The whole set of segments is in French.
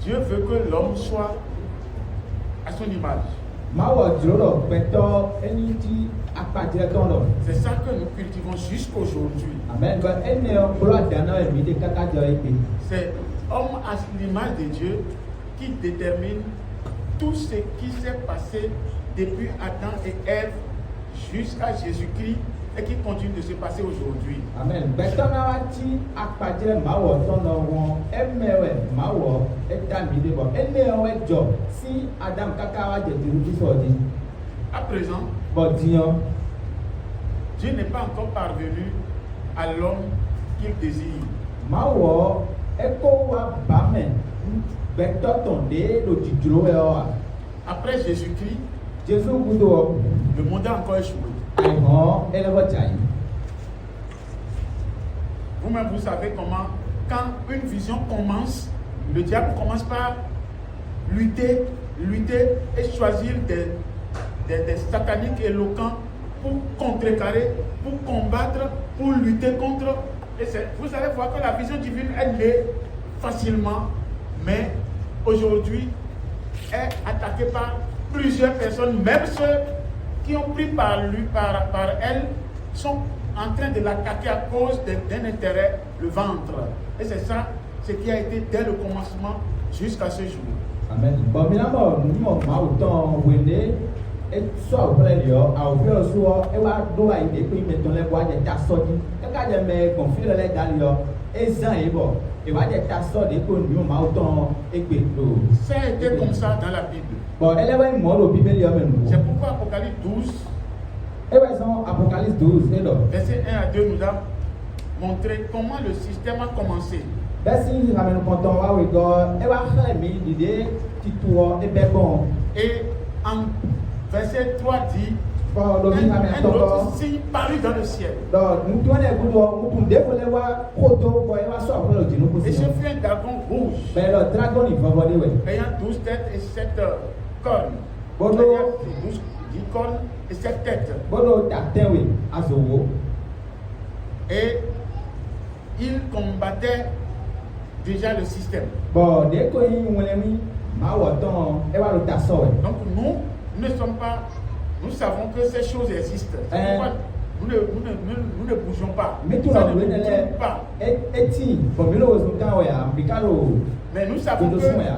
Dieu veut que l'homme soit à son image. C'est ça que nous cultivons jusqu'aujourd'hui. Amen. C'est homme à l'image de Dieu qui détermine tout ce qui s'est passé depuis Adam et Ève jusqu'à Jésus-Christ et qui continue de se passer aujourd'hui. Amen. À présent, Dieu n'est pas encore parvenu à l'homme qu'il désire. Après Jésus-Christ, le monde a encore échoué. Vous-même, vous savez comment, quand une vision commence, le diable commence par lutter et choisir des sataniques éloquents pour contrecarrer, pour combattre, pour lutter contre. Et vous allez voir que la vision divine, elle l'est facilement, mais aujourd'hui, est attaquée par plusieurs personnes, même ceux qui ont pris par elle, sont en train de l'attaquer à cause d'un intérêt, le ventre. Et c'est ça, ce qui a été dès le commencement jusqu'à ce jour. Amen. Et soit auprès de eux, à ouvrir le soir, et va doit y découvrir maintenant les bois de ta sortie. Et quand il me confie le lait d'ailleurs, et ça est bon. Et va de ta sortie, et qu'on lui m'a autant équipé. Ça a été comme ça dans la Bible. Bon, elle est vraiment mort au Bible. C'est pourquoi Apocalypse 12, Apocalypse 12, verset 1 à 2 nous a montré comment le système a commencé. Et en verset 3 dit, un autre signe parut dans le ciel. Et ce fut un dragon rouge, ayant 12 têtes et 7 cornes. 12 cornes et 7 têtes. Et il combattait déjà le système. Donc nous ne sommes pas, nous savons que ces choses existent. Pourquoi nous ne bougeons pas. Ça ne bouge pas. Mais nous savons que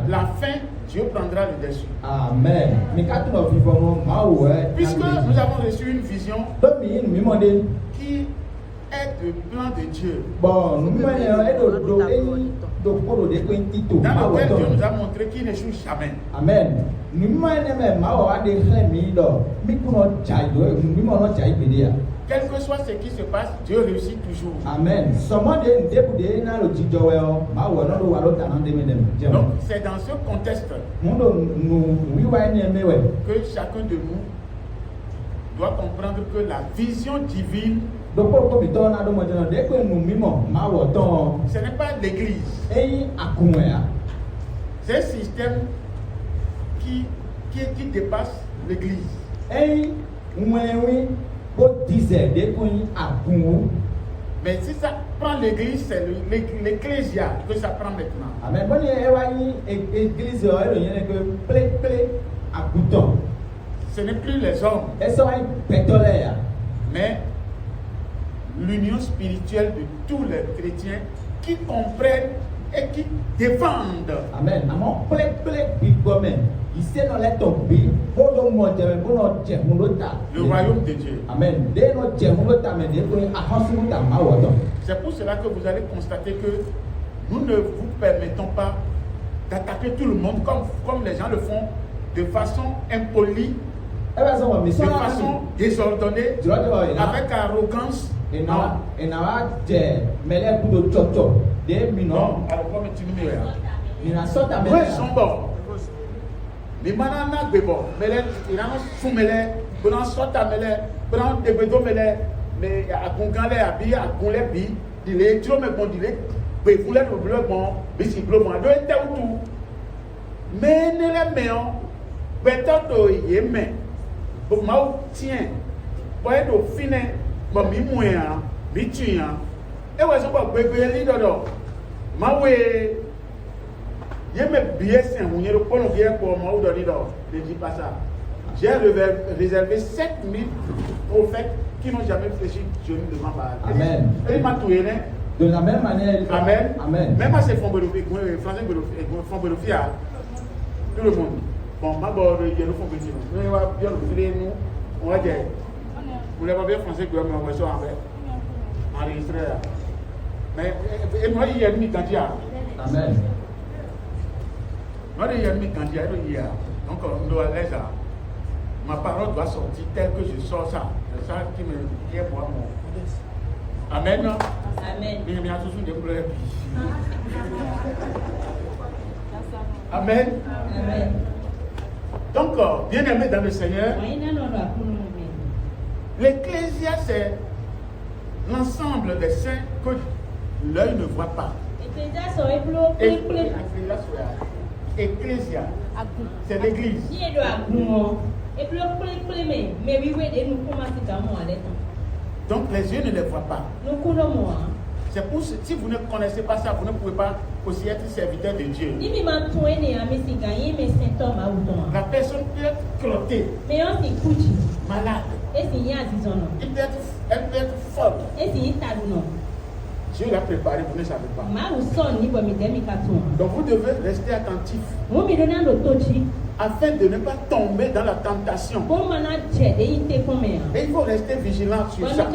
la fin, Dieu prendra le dessus. Amen. Puisque nous avons reçu une vision qui est le plan de Dieu. Dans lequel Dieu nous a montré qu'il n'échoue jamais. Amen. Quel que soit ce qui se passe, Dieu réussit toujours. Amen. Donc c'est dans ce contexte que chacun de nous doit comprendre que la vision divine, ce n'est pas l'église. C'est un système qui dépasse l'église. Mais si ça prend l'église, c'est l'ecclésia que ça prend maintenant. Amen. Ce n'est plus les hommes, mais l'union spirituelle de tous les chrétiens qui comprennent et qui défendent. Amen. Le royaume de Dieu. Amen. C'est pour cela que vous allez constater que nous ne vous permettons pas d'attaquer tout le monde comme les gens le font de façon impolie, de façon désordonnée, avec arrogance. Non. Les manana bebo, mele, irano sumele, bonan sota mele, bonan debedo mele, mais à Gongale abi, à Gonle bi, dile, tiro me bon dile, be voulait le bleu bon, bisi bleu bon, do ete ou tout. Mais ne le meon, beto to yeme, bo mau tien, bo edo fine, bo mi moya, mi tuya, e wa so bo gbegbe li dodo, mawe Je me billet saint, vous n'avez pas le billet pour moi ou donner d'or. Ne dis pas ça. J'ai réservé 7000 prophètes qui n'ont jamais fléchi genou devant Baal. Amen. Et il m'a tout aidé. De la même manière, Amen. Amen. Même à ces fonds bénéfiques, français bénéfiques, tout le monde. Bon, ma bonne, il y a le fonds bénéfiques. Nous, on va bien le filer, nous, on va dire. Vous n'avez pas bien français que vous avez enregistré là. Mais, et moi, il y a une candidat. Amen. Moi, il y a une candidat, donc on doit aller là. Ma parole doit sortir telle que je sors ça. C'est ça qui me vient pour moi. Amen. Amen. Amen. Amen. Donc, bien aimé dans le Seigneur, l'Ecclésia, c'est l'ensemble des saints que l'œil ne voit pas. Ecclésia, c'est l'église. Donc les yeux ne les voient pas. C'est pour si vous ne connaissez pas ça, vous ne pouvez pas aussi être serviteur de Dieu. La personne peut être crottée, malade, elle peut être folle. Dieu l'a préparé, vous ne savez pas. Donc vous devez rester attentif afin de ne pas tomber dans la tentation. Et il faut rester vigilant sur ça.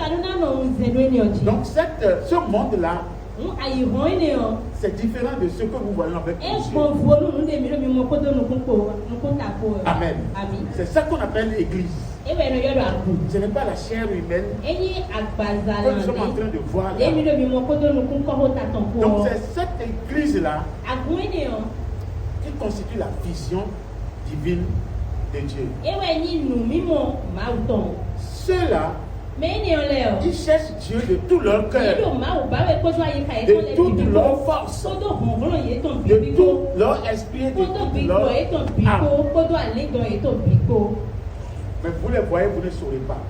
Donc ce monde-là, c'est différent de ce que vous voyez avec vos yeux. Amen. C'est ça qu'on appelle l'église. Ce n'est pas la chair humaine que nous sommes en train de voir là. Donc c'est cette église-là qui constitue la vision divine de Dieu. Ceux-là, ils cherchent Dieu de tout leur cœur, de toute leur force, de tout leur esprit, de toute leur âme. Mais vous les voyez, vous ne saurez pas.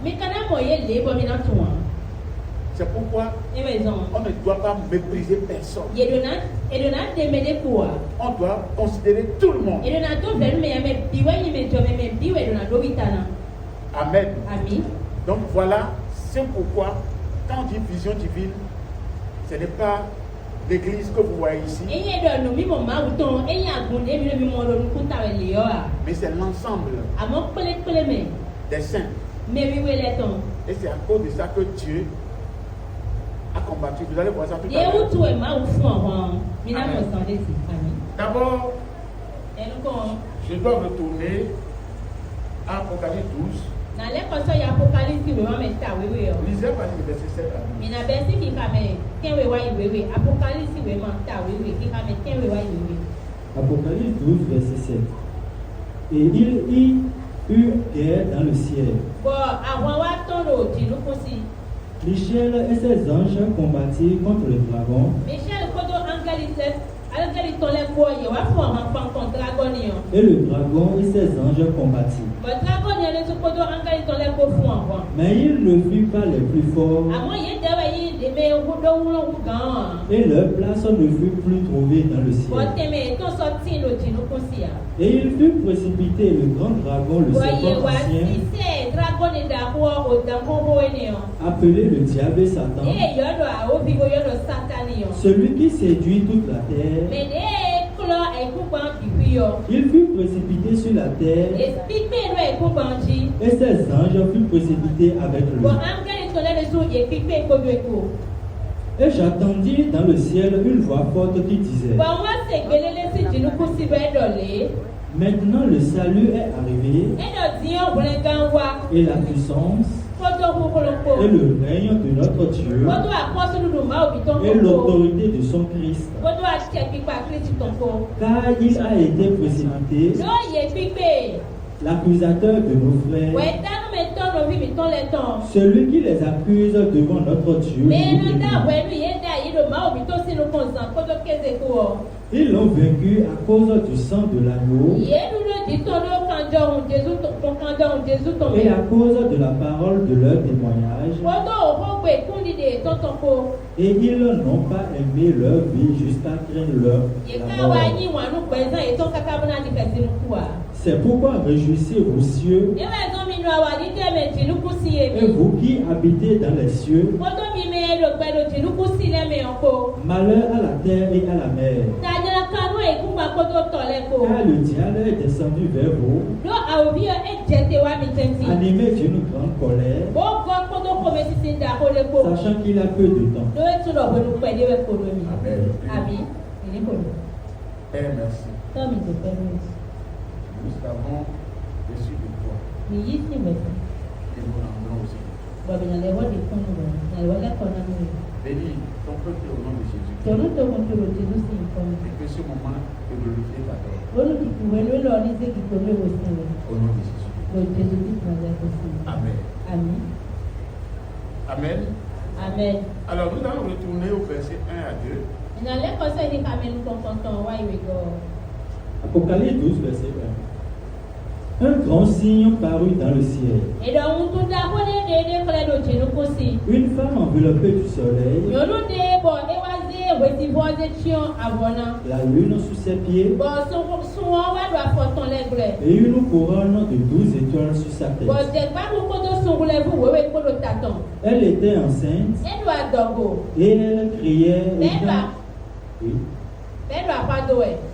C'est pourquoi on ne doit pas mépriser personne. On doit considérer tout le monde. Amen. Donc voilà, c'est pourquoi quand on dit vision divine, ce n'est pas l'église que vous voyez ici, mais c'est l'ensemble des saints. Et c'est à cause de ça que Dieu a combattu. Vous allez voir ça tout à l'heure. D'abord, je dois retourner à Apocalypse 12. Lisez par le verset 7 à 12. Apocalypse 12, verset 7. Et il y eut guerre dans le ciel. Michel et ses anges combattirent contre le dragon. Et le dragon et ses anges combattirent. Mais ils ne furent pas les plus forts. Et leur place ne fut plus trouvée dans le ciel. Et il fut précipité le grand dragon, le serpent ancien, appelé le diable et Satan, celui qui séduit toute la terre. Il fut précipité sur la terre et ses anges furent précipités avec lui. Et j'entendis dans le ciel une voix forte qui disait: maintenant le salut est arrivé, et la puissance, et le règne de notre Dieu, et l'autorité de son Christ. Car il a été précipité l'accusateur de nos frères, celui qui les accuse devant notre Dieu. Ils l'ont vaincu à cause du sang de l'agneau et à cause de la parole de leur témoignage. Et ils n'ont pas aimé leur vie jusqu'à craindre la mort. C'est pourquoi réjouissez-vous cieux, et vous qui habitez dans les cieux. Malheur à la terre et à la mer, car le diable est descendu vers vous, animé d'une grande colère, sachant qu'il a peu de temps. Amen. Père, merci. Nous avons reçu de toi. Et nous rendons aussi. Bénis ton peuple au nom de Jésus. Et que ce moment te glorifie ta gloire. Au nom de Jésus. Amen. Amen. Amen. Alors nous allons retourner au verset 1 à 2. Apocalypse 12, verset 1. Un grand signe parut dans le ciel. Une femme enveloppée du soleil, la lune sous ses pieds, et une couronne de 12 étoiles sur sa tête. Elle était enceinte et elle criait,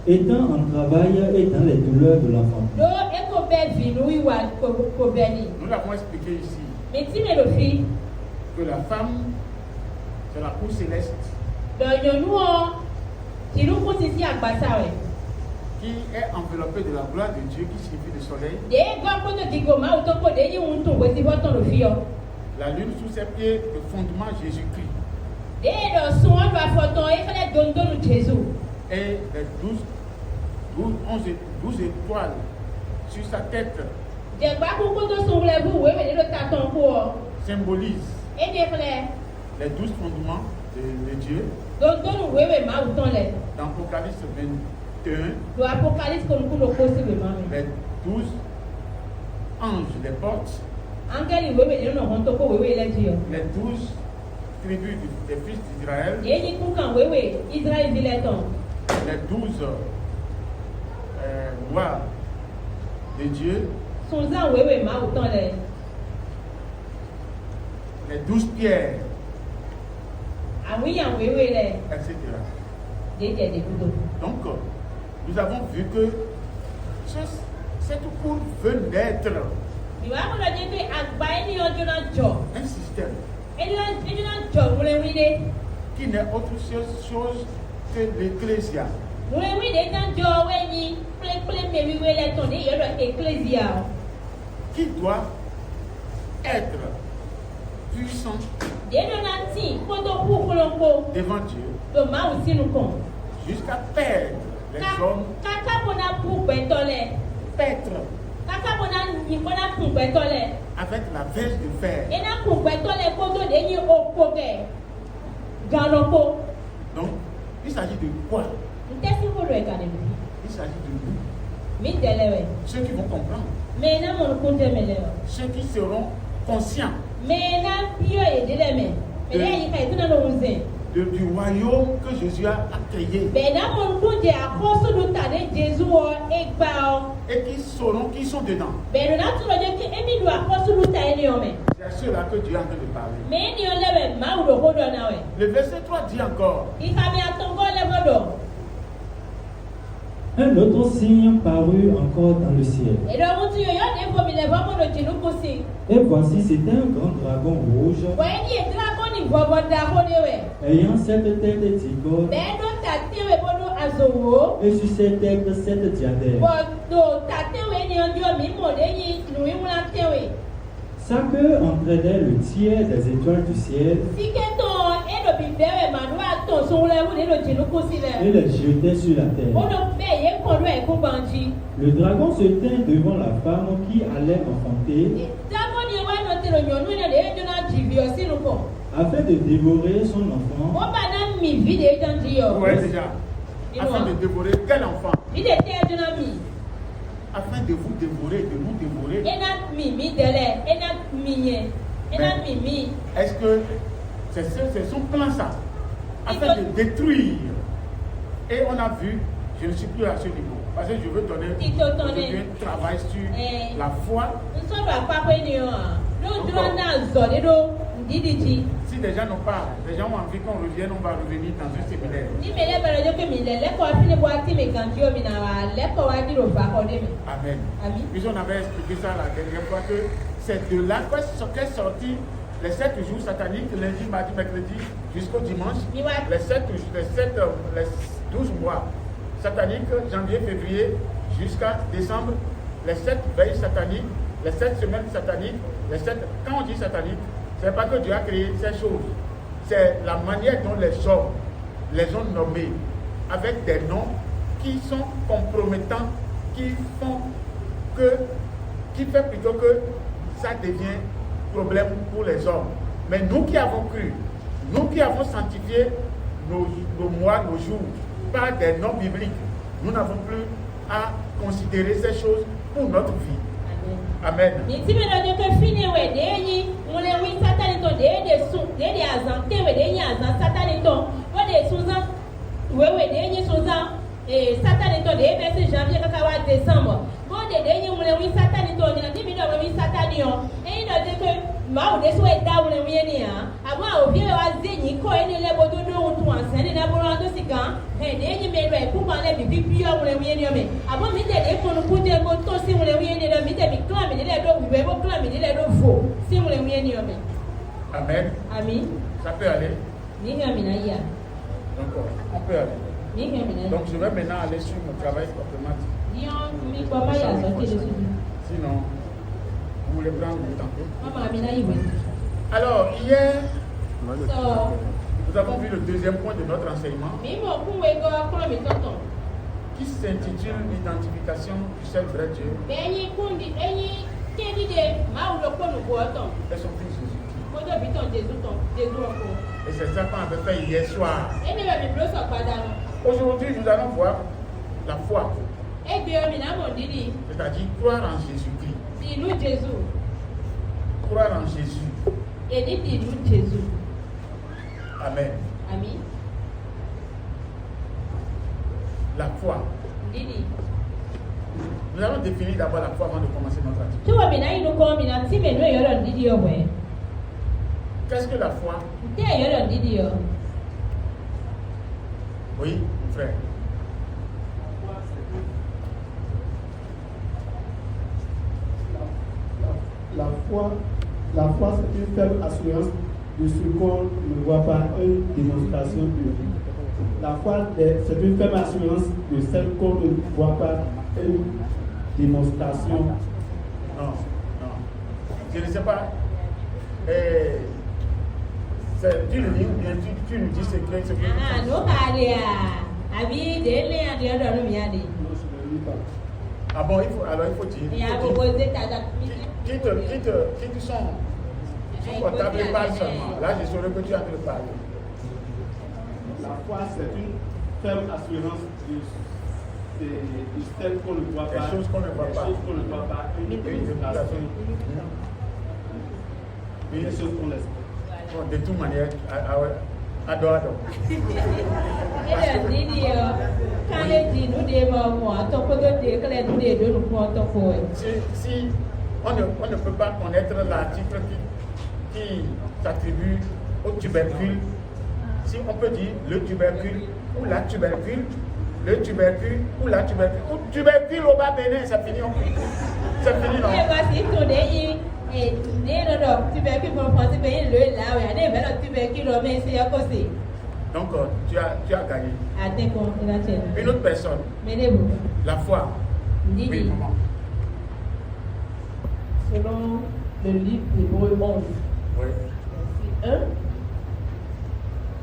étant en travail et dans les douleurs de l'enfant. Nous l'avons expliqué ici que la femme, c'est la cour céleste qui est enveloppée de la gloire de Dieu qui signifie le soleil. La lune sous ses pieds, le fondement Jésus-Christ. Et les 12 étoiles sur sa tête symbolisent les 12 fondements de Dieu. Dans Apocalypse 21, les 12 anges les portent. Les 12 tribus des fils d'Israël. Les 12 lois de Dieu. Les 12 pierres. Etc. Donc, nous avons vu que cette cour veut naître un système qui n'est autre chose que l'Ecclésia. Qui doit être puissant devant Dieu jusqu'à perdre les hommes, paître avec la verge de fer. Donc, il s'agit de quoi? Il s'agit de nous. Ceux qui vont comprendre. Ceux qui seront conscients du royaume que Jésus a créé. Et qui sauront qui sont dedans. C'est à ceux-là que Dieu est en train de parler. Le verset 3 dit encore. Un autre signe parut encore dans le ciel. Et voici, c'était un grand dragon rouge, ayant 7 têtes d'icônes, et sur ses têtes 7 diadèmes. Sa queue entraînait le tiers des étoiles du ciel, et les jetait sur la terre. Le dragon se tint devant la femme qui allait enfanter, afin de dévorer son enfant. Ouais, déjà. Afin de dévorer quel enfant? Afin de vous dévorer, de nous dévorer. Est-ce que C'est son plan ça, afin de détruire. Et on a vu, je ne suis plus à ce niveau, parce que je veux donner un travail sur la foi. Si les gens n'ont pas, les gens ont envie qu'on revienne, on va revenir dans un séminaire. Amen. Puis on avait expliqué ça la dernière fois que c'est de là qu'est sorti les 7 jours sataniques, lundi, mardi, mercredi, jusqu'au dimanche. Les 12 mois sataniques, janvier, février, jusqu'à décembre. Les 7 veilles sataniques, les 7 semaines sataniques, quand on dit satanique, c'est pas que Dieu a créé ces choses. C'est la manière dont les hommes les ont nommés avec des noms qui sont compromettants, qui fait plutôt que ça devient problème pour les hommes. Mais nous qui avons cru, nous qui avons sanctifié nos mois, nos jours, par des noms bibliques, nous n'avons plus à considérer ces choses pour notre vie. Amen. Amen. Amen. Ça peut aller. Donc, on peut aller. Donc, je vais maintenant aller sur mon travail complémentaire. Sinon, vous voulez prendre le temps. Alors, hier, nous avons vu le deuxième point de notre enseignement qui s'intitule l'identification du seul vrai Dieu et son fils Jésus. Et c'est ça qu'on avait fait hier soir. Aujourd'hui, nous allons voir la foi. C'est-à-dire croire en Jésus-Christ. Croire en Jésus. Amen. La foi. Nous allons définir d'abord la foi avant de commencer notre activité. Qu'est-ce que la foi? Oui, mon frère. La foi, c'est une ferme assurance de ce qu'on ne voit pas, une démonstration de vie. La foi, c'est une ferme assurance de celle qu'on ne voit pas, une démonstration. Non. Je ne sais pas. Tu nous dis ce que Ah bon, il faut dire. Qui sont portables et parle seulement. Là, je saurais que tu as envie de parler. La foi, c'est une ferme assurance de celles qu'on ne voit pas. Des choses qu'on ne voit pas. Une démonstration. Des choses qu'on laisse. Bon, de toute manière, adore. Si on ne peut pas connaître l'article qui s'attribue au tubercule, si on peut dire le tubercule ou la tubercule, le tubercule ou la tubercule, ou tubercule au bas bénin, c'est fini. C'est fini, non? Donc, tu as gagné. Une autre personne. La foi. Oui, maman. Selon le livre d'Hébreux 11, oui. 1,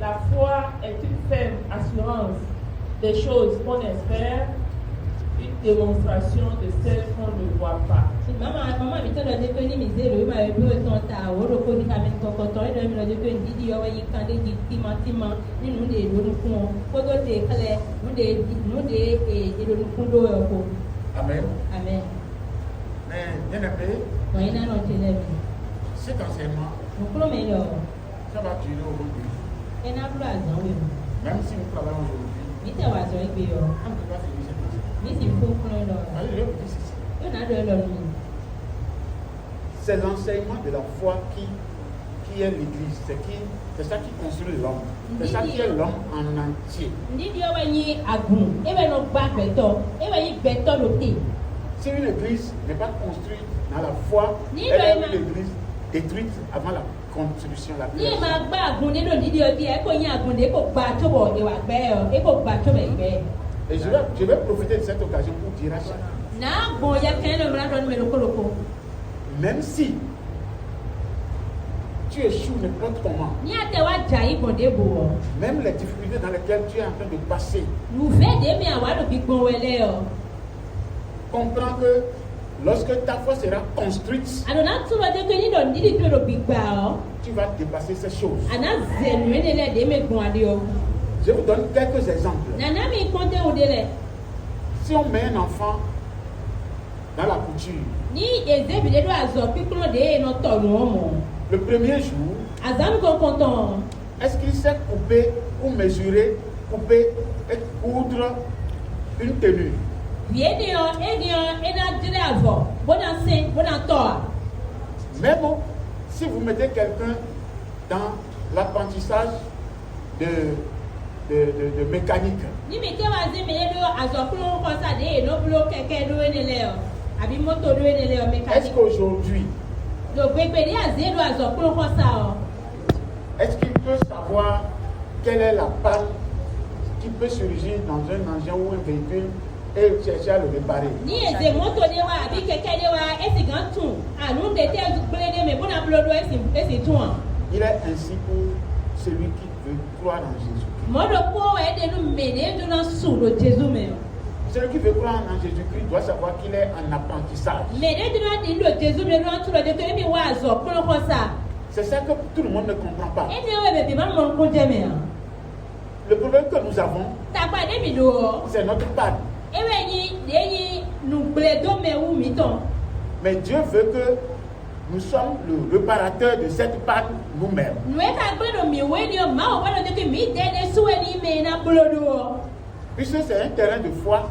la foi est une ferme assurance des choses qu'on espère, une démonstration de celles qu'on ne voit pas. Amen. Amen. Mais, bien aimé, cet enseignement Ça va durer aujourd'hui. Même Si nous travaillons aujourd'hui, on ne peut pas finir cette message. Allez, je vous dis ceci. C'est l'enseignement de la foi qui est l'Église. C'est ça qui construit l'homme. C'est ça qui est l'homme en entier. Si une église n'est pas construite dans la foi, elle est une église détruite avant la construction, la création. Et je vais profiter de cette occasion pour dire à chacun, même si tu échoues n'importe comment, même les difficultés dans lesquelles tu es en train de passer, comprends que lorsque ta foi sera construite, tu vas dépasser ces choses. Je vous donne quelques exemples. Si on met un enfant dans la couture, le premier jour, est-ce qu'il sait couper ou mesurer, couper et coudre une tenue? Même si vous mettez quelqu'un dans l'apprentissage de mécanique, est-ce qu'aujourd'hui, est-ce qu'il peut savoir quelle est la panne qui peut surgir dans un engin ou un véhicule et chercher à le réparer? Il est ainsi pour celui qui veut croire en Jésus-Christ. Celui qui veut croire en Jésus-Christ doit savoir qu'il est en apprentissage. C'est ça que tout le monde ne comprend pas. Le problème que nous avons, c'est notre panne. Mais Dieu veut que nous sommes le réparateur de cette panne nous-mêmes. Puisque c'est un terrain de foi,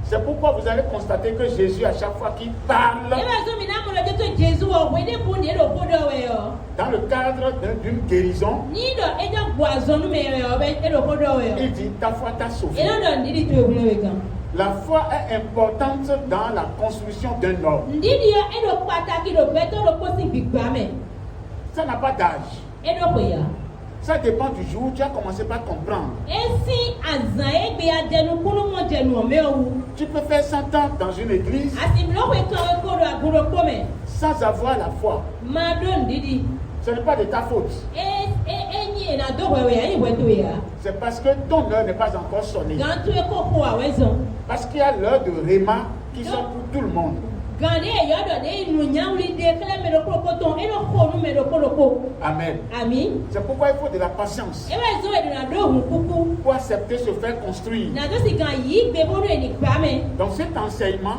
c'est pourquoi vous allez constater que Jésus, à chaque fois qu'il parle, dans le cadre d'une guérison, il dit ta foi t'a sauvé. La foi est importante dans la construction d'un homme. Ça n'a pas d'âge. Ça dépend du jour où tu as commencé par comprendre. Tu peux faire 100 ans dans une église sans avoir la foi. Ce n'est pas de ta faute. C'est parce que ton heure n'est pas encore sonnée. Parce qu'il y a l'heure de Réma qui sont pour tout le monde. Amen. C'est pourquoi il faut de la patience pour accepter se faire construire. Donc cet enseignement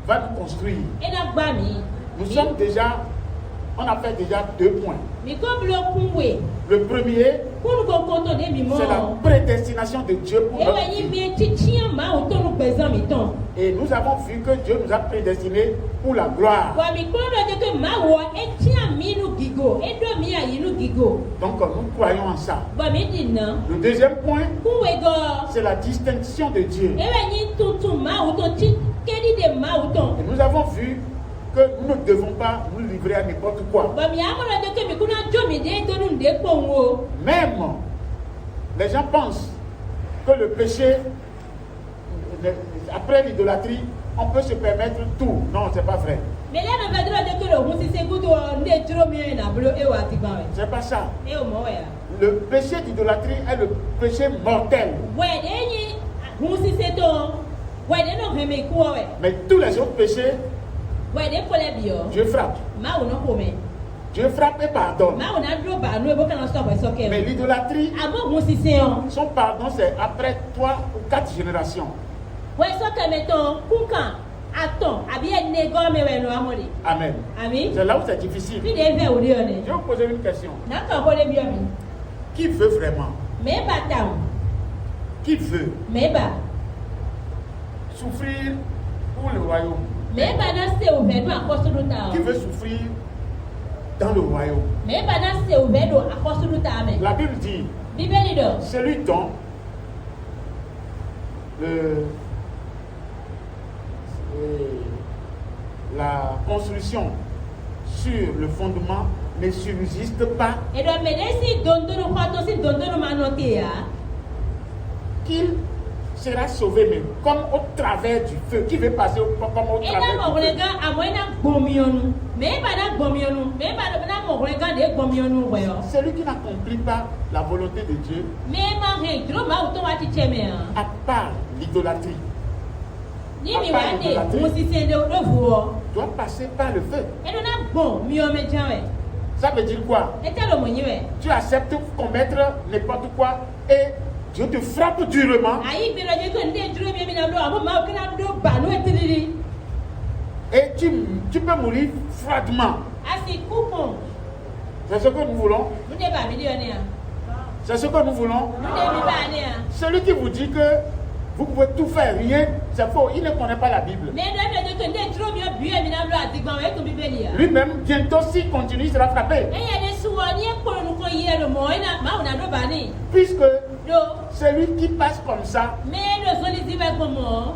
va nous construire. Nous sommes déjà, on a fait déjà 2 points. Le premier, c'est la prédestination de Dieu pour notre vie. Et nous avons vu que Dieu nous a prédestinés pour la gloire. Donc nous croyons en ça. Le deuxième point, c'est la distinction de Dieu. Et nous avons vu que nous ne devons pas nous livrer à n'importe quoi. Même les gens pensent que le péché, après l'idolâtrie, on peut se permettre tout. Non, c'est pas vrai. C'est pas ça. Le péché d'idolâtrie est le péché mortel. Mais tous les autres péchés, Dieu frappe. Dieu frappe et pardonne. Mais l'idolâtrie, son pardon, c'est après 3 ou 4 générations. Amen. C'est là où c'est difficile. Je vais vous poser une question. Qui veut vraiment? Qui veut souffrir pour le royaume? Qui veut souffrir dans le royaume? La Bible dit, celui dont la construction sur le fondement ne subsiste pas, qu'il sera sauvé même, comme au travers du feu. Qui veut passer comme au travers du feu? Celui qui n'accomplit pas la volonté de Dieu, à part l'idolâtrie, doit passer par le feu. Ça veut dire quoi? Tu acceptes commettre n'importe quoi et Dieu te frappe durement. Et tu peux mourir froidement. C'est ce que nous voulons. C'est ce que nous voulons. Celui qui vous dit que vous pouvez tout faire, rien, c'est faux. Il ne connaît pas la Bible. Lui-même, bientôt, s'il continue, il sera frappé. Puisque celui qui passe comme ça,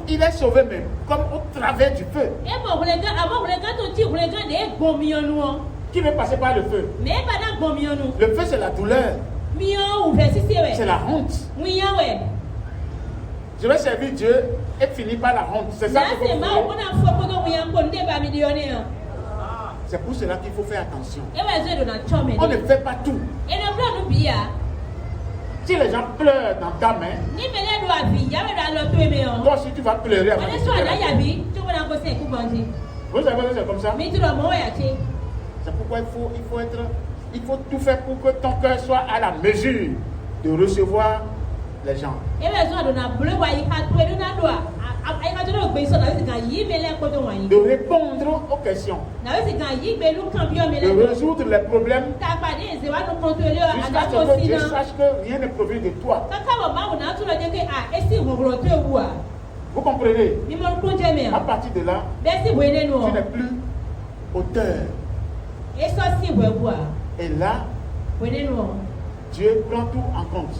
il est sauvé même, comme au travers du feu. Qui veut passer par le feu? Le feu, c'est la douleur. C'est la honte. Je vais servir Dieu et finir par la honte. C'est ça que vous voulez. C'est pour cela qu'il faut faire attention. On ne fait pas tout. Si les gens pleurent dans ta main, toi aussi tu vas pleurer avant. Vous savez que c'est comme ça? C'est pourquoi il faut tout faire pour que ton cœur soit à la mesure de recevoir les gens. De répondre aux questions. De résoudre les problèmes. Jusqu'à ce que Dieu sache que rien n'est provenu de toi. Vous comprenez? À partir de là, tu n'es plus auteur. Et là, Dieu prend tout en compte.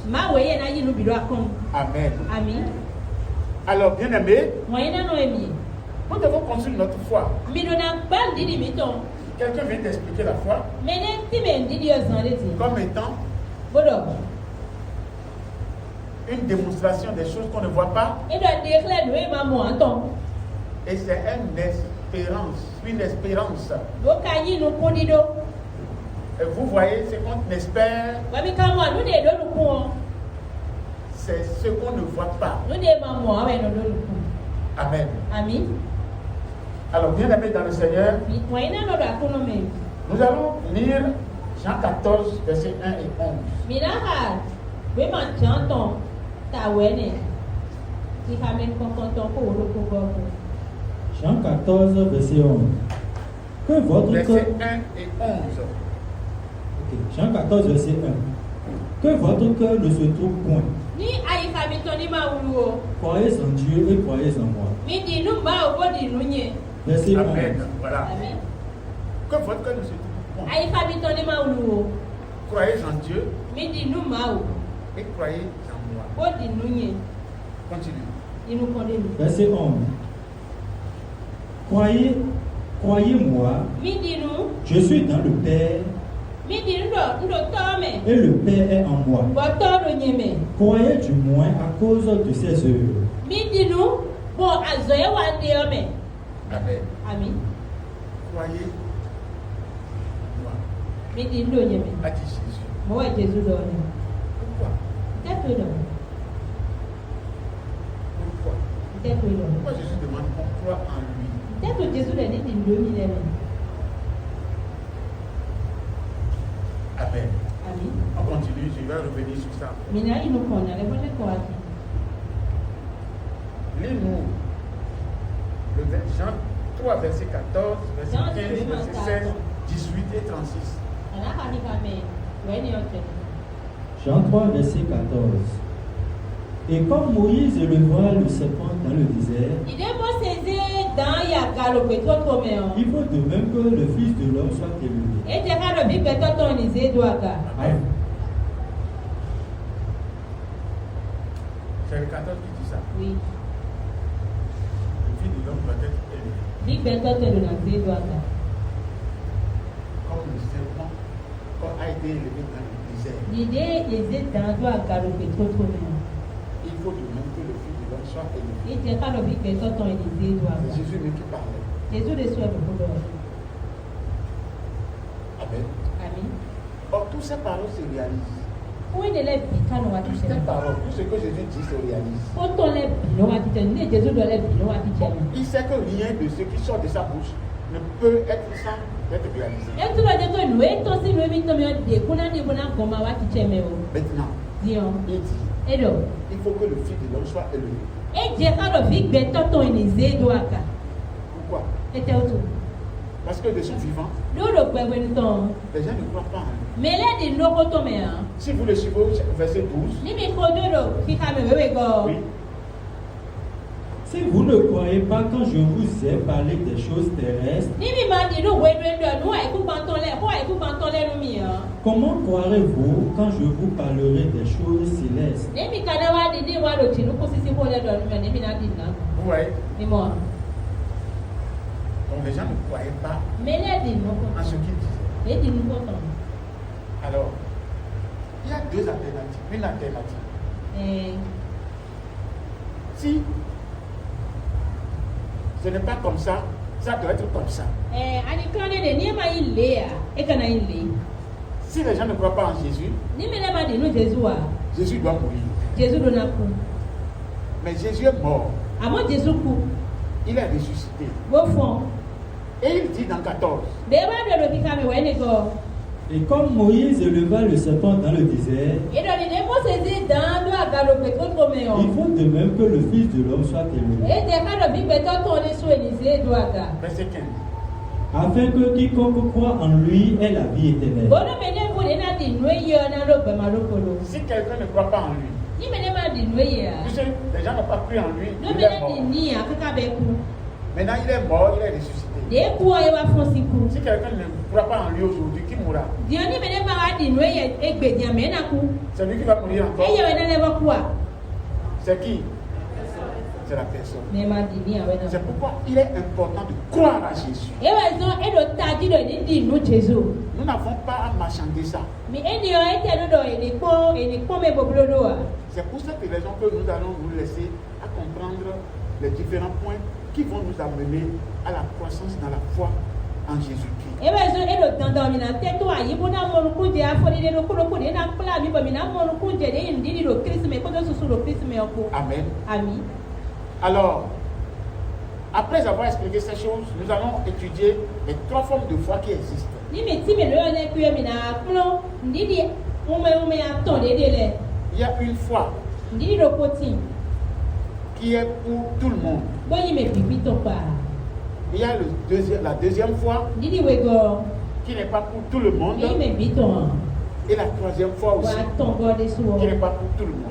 Amen. Alors, bien aimé, nous devons construire notre foi. Quelqu'un vient d'expliquer la foi comme étant une démonstration des choses qu'on ne voit pas. Et c'est une espérance. Et vous voyez, ce qu'on espère, c'est ce qu'on ne voit pas. Amen. Alors, bien aimé dans le Seigneur, nous allons lire Jean 14, versets 1 et 11. Jean 14, verset 11. Que votre Verset cœur... 1 et 11. Okay. Jean 14, verset 1. Que votre cœur ne se trouve point. Croyez en Dieu et croyez en moi. Verset 11. Amen. Voilà. Que votre cœur ne se trouve point. Croyez en Dieu et croyez en moi. Continue. Verset 11. Croyez-moi, je suis dans le Père et le Père est en moi. Croyez du moins à cause de ses œuvres. Amen. Croyez moi. A dit Jésus. Pourquoi? Pourquoi Jésus demande qu'on croit en lui? Amen. On continue, je vais revenir sur ça. Lis-nous le Jean 3, verset 14, verset Jean 15, 3, verset 16, 18 et 36. Jean 3, verset 14. Et comme Moïse éleva le serpent dans le désert, il faut de même que le Fils de l'homme soit élevé. C'est le 14 qui dit ça. Oui. Le Fils de l'homme doit être élevé. Comme le serpent a été élevé dans le désert. Il faut de même que le Fils de l'homme soit élevé. C'est Jésus même qui parlait. Amen. Or, toutes ces paroles se réalisent. Toutes ces paroles, tout ce que Jésus dit se réalise. Il sait que rien de ce qui sort de sa bouche ne peut être sans être réalisé. Maintenant, il dit, il faut que le Fils de l'homme soit élevé. Pourquoi? Parce que de son vivant, les gens ne croient pas en lui. Si vous le suivez au verset 12, oui. Si vous ne croyez pas quand je vous ai parlé des choses terrestres, comment croirez-vous quand je vous parlerai des choses célestes? Vous voyez? Donc les gens ne croyaient pas en ce qu'il disait. Alors, il y a deux alternatives. Une alternative. Si ce n'est pas comme ça, ça doit être comme ça. Si les gens ne croient pas en Jésus, Jésus doit mourir. Mais Jésus est mort. Il est ressuscité. Et il dit dans 14. Et comme Moïse éleva le serpent dans le désert, il faut de même que le Fils de l'homme soit élevé. Verset 15. Afin que quiconque croit en lui ait la vie éternelle. Si quelqu'un ne croit pas en lui, puisque les gens n'ont pas cru en lui, il est mort. Maintenant il est mort, il est ressuscité. Si quelqu'un ne croit pas en lui aujourd'hui, qui mourra? C'est lui qui va mourir encore. C'est qui? C'est la personne. C'est pourquoi il est important de croire à Jésus. Nous n'avons pas à marchander ça. C'est pour cette raison que nous allons nous laisser à comprendre les différents points qui vont nous amener à la croissance dans la foi en Jésus-Christ. Amen. Alors, après avoir expliqué ces choses, nous allons étudier les trois formes de foi qui existent. Il y a une foi qui est pour tout le monde. Il y a la deuxième foi qui n'est pas pour tout le monde. Et la troisième fois aussi qui n'est pas pour tout le monde.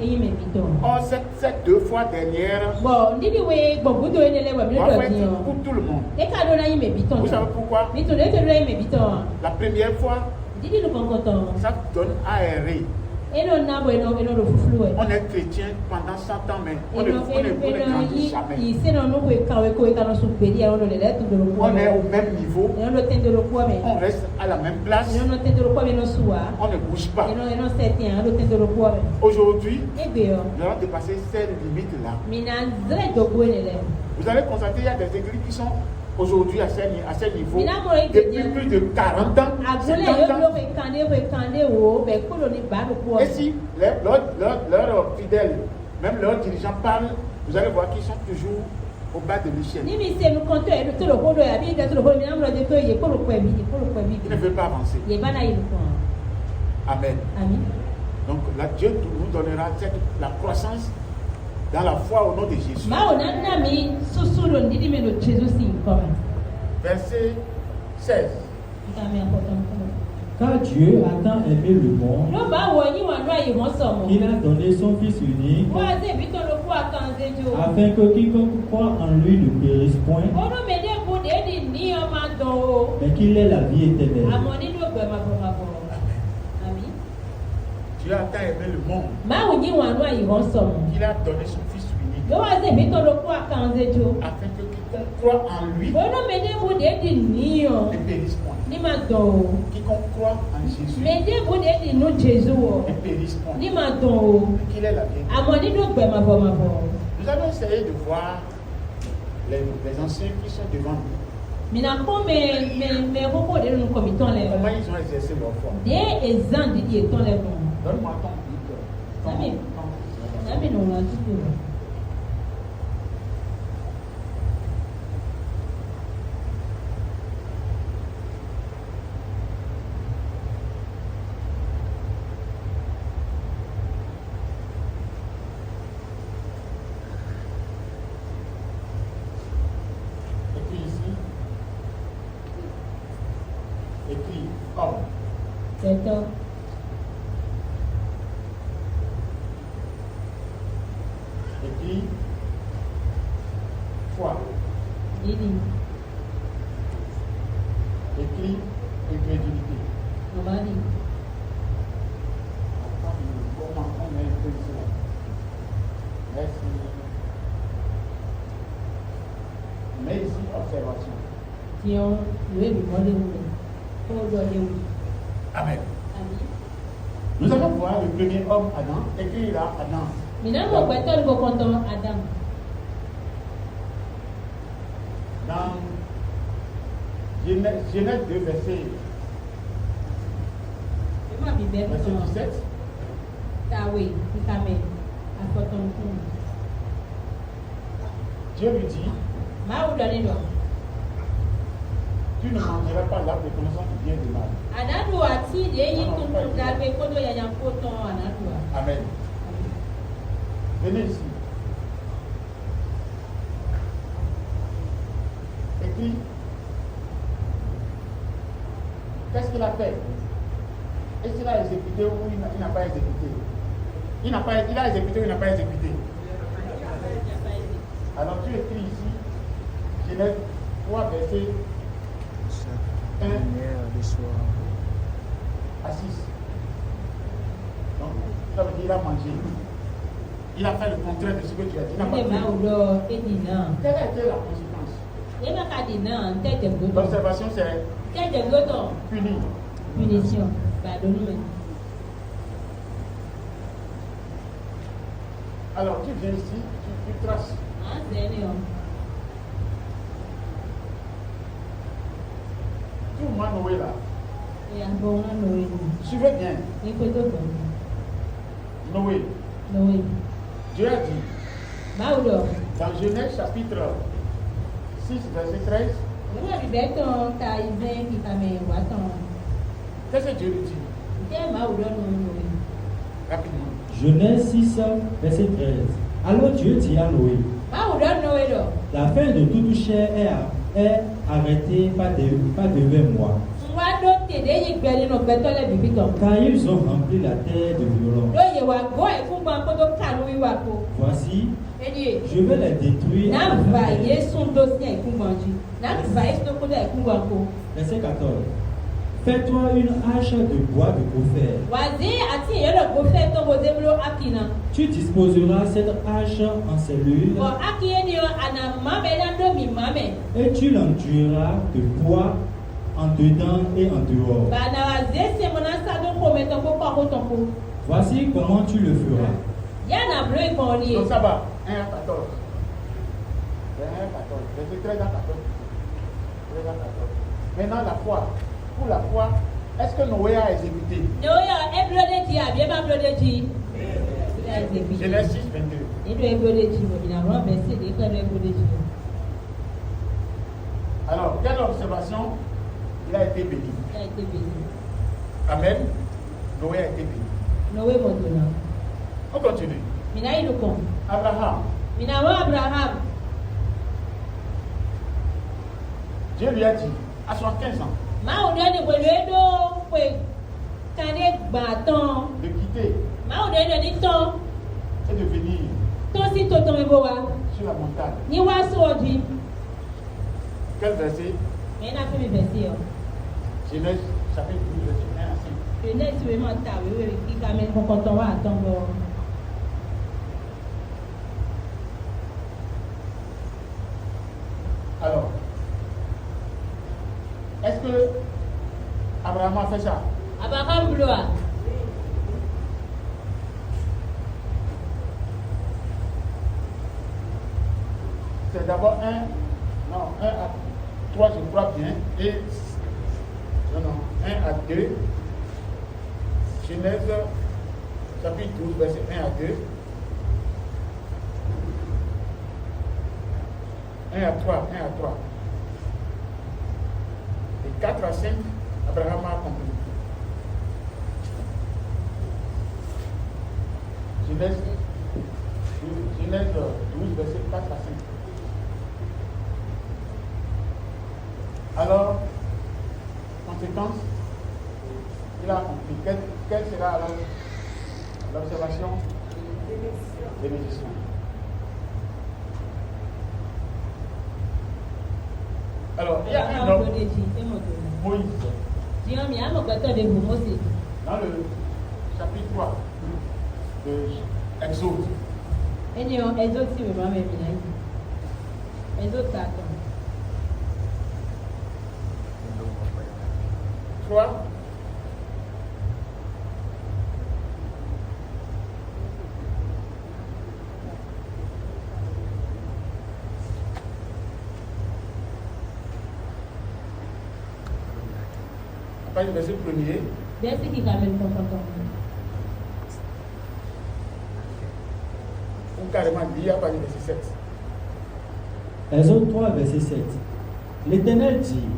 Or, ces deux fois dernières, en fait, pour tout le monde. Vous savez pourquoi? La première fois, ça donne aéré. On est chrétien pendant 100 ans, mais on ne grandit jamais. On est au même niveau. On reste à la même place. On ne bouge pas. Aujourd'hui, nous allons dépasser ces limites-là. Vous allez constater qu'il y a des églises qui sont aujourd'hui à ces niveaux depuis plus de 40 ans, 50 ans. Et si leurs fidèles, même leurs dirigeants parlent, vous allez voir qu'ils sont toujours au bas de l'échelle. Ils ne veulent pas avancer. Amen. Donc là, Dieu nous donnera la croissance Dans la foi au nom de Jésus. Verset 16. Car Dieu a tant aimé le monde qu'il a donné son Fils unique afin que quiconque croit en lui ne périsse point, mais qu'il ait la vie éternelle. Dieu a tant aimé le monde qu'il a donné son Fils unique afin que quiconque croit en lui ne périsse point. Quiconque croit en Jésus ne périsse point. Qu'il ait la vie. Nous allons essayer de voir les anciens qui sont devant nous. Comment ils ont exercé leur foi. Donne-moi ton bible. Écris ici. Écris comme. Écris foi. Écris incrédulité. Comment on met un peu ici là? Merci. Mais ici, observation. Amen. Nous allons voir le premier homme, Adam. Écris là, Adam. Dans Genèse 2, verset 17. Dieu lui dit, tu ne mangeras pas l'arbre de connaissance du bien et du mal. Amen. Venez ici. Écris. Qu'est-ce qu'il a fait? Est-ce qu'il a exécuté ou il n'a pas exécuté? Il a exécuté ou il n'a pas exécuté? Alors tu écris ici, Genèse 3, verset 1 à 6. Donc, ça veut dire qu'il a mangé. Il a fait le contraire de ce que tu as dit. Il n'a pas fait. Quelle a été la conséquence? L'observation, c'est puni. Punition. Alors, tu viens ici, tu traces. Tout Noé là. Suivez bien. Noé. Dieu a dit, dans Genèse chapitre 6, verset 13, qu'est-ce que Dieu lui dit? Rapidement. Genèse 6, verset 13. Alors Dieu dit à Noé, la fin de toute chair est arrêtée par devant moi. Car ils ont rempli la terre de violence. Voici, je vais les détruire. Verset 14. Fais-toi une hache de bois de gopher. Tu disposeras cette hache en cellules et tu l'enduiras de bois en dedans et en dehors. Voici comment tu le feras. Donc ça va, 1 à 14. 1 à 14, verset 13 à 14. 13 à 14. Maintenant la foi. Pour la foi, est-ce que Noé a exécuté? Genèse 6, 22. Alors, quelle observation? Il a été béni. Amen. Noé a été béni. On continue. Abraham. Dieu lui a dit, à 75 ans, de quitter et de venir sur la montagne. Quel verset? Genèse chapitre 12, verset 1 à 5. Alors, est-ce que Abraham a fait ça? C'est d'abord 1 à 3, je crois bien, et 1 à 2, Genèse chapitre 12, verset 1 à 2, 1 à 3, et 4 à 5, Abraham a accompli. Genèse 12, verset 4 à 5. Alors, conséquence, il a accompli. Quelle sera alors l'observation des musiciens? Alors, il y a un homme, Moïse, dans le chapitre 3 de Exode. Après le verset premier. Ou carrément dit à partir du verset 7. Exode 3, verset 7. L'Éternel dit: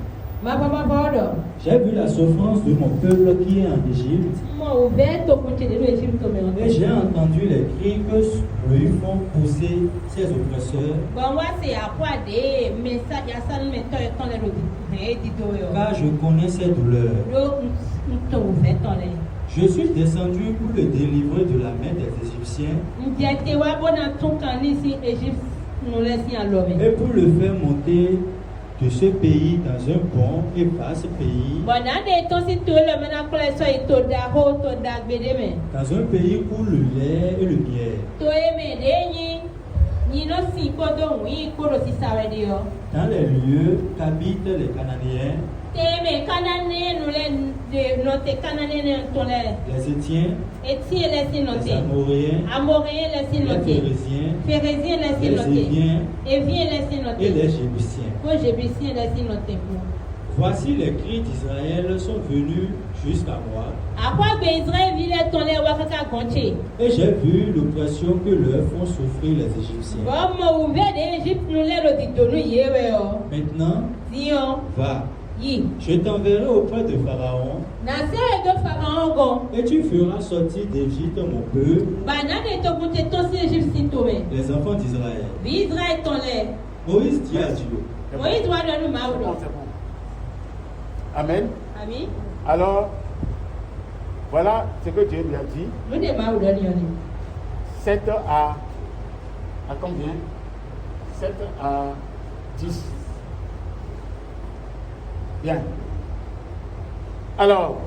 j'ai vu la souffrance de mon peuple qui est en Égypte, et j'ai entendu les cris que lui font pousser ses oppresseurs, car je connais ses douleurs. Je suis descendu pour le délivrer de la main des Égyptiens et pour le faire monter de ce pays dans un bon et vaste pays, dans un pays où le lait et le miel, dans les lieux qu'habitent les Cananéens, les Étiens, les Amoréens, les Phéréziens, les Éviens et les Jébusiens. Voici les cris d'Israël sont venus jusqu'à moi, et j'ai vu l'oppression que leur font souffrir les Égyptiens. Maintenant, va, je t'enverrai auprès de Pharaon, et tu feras sortir d'Égypte mon peuple, les enfants d'Israël. Moïse dit à Dieu. C'est bon. Amen. Alors, voilà ce que Dieu lui a dit. 7 à combien? 7 à 10. Bien. Alors,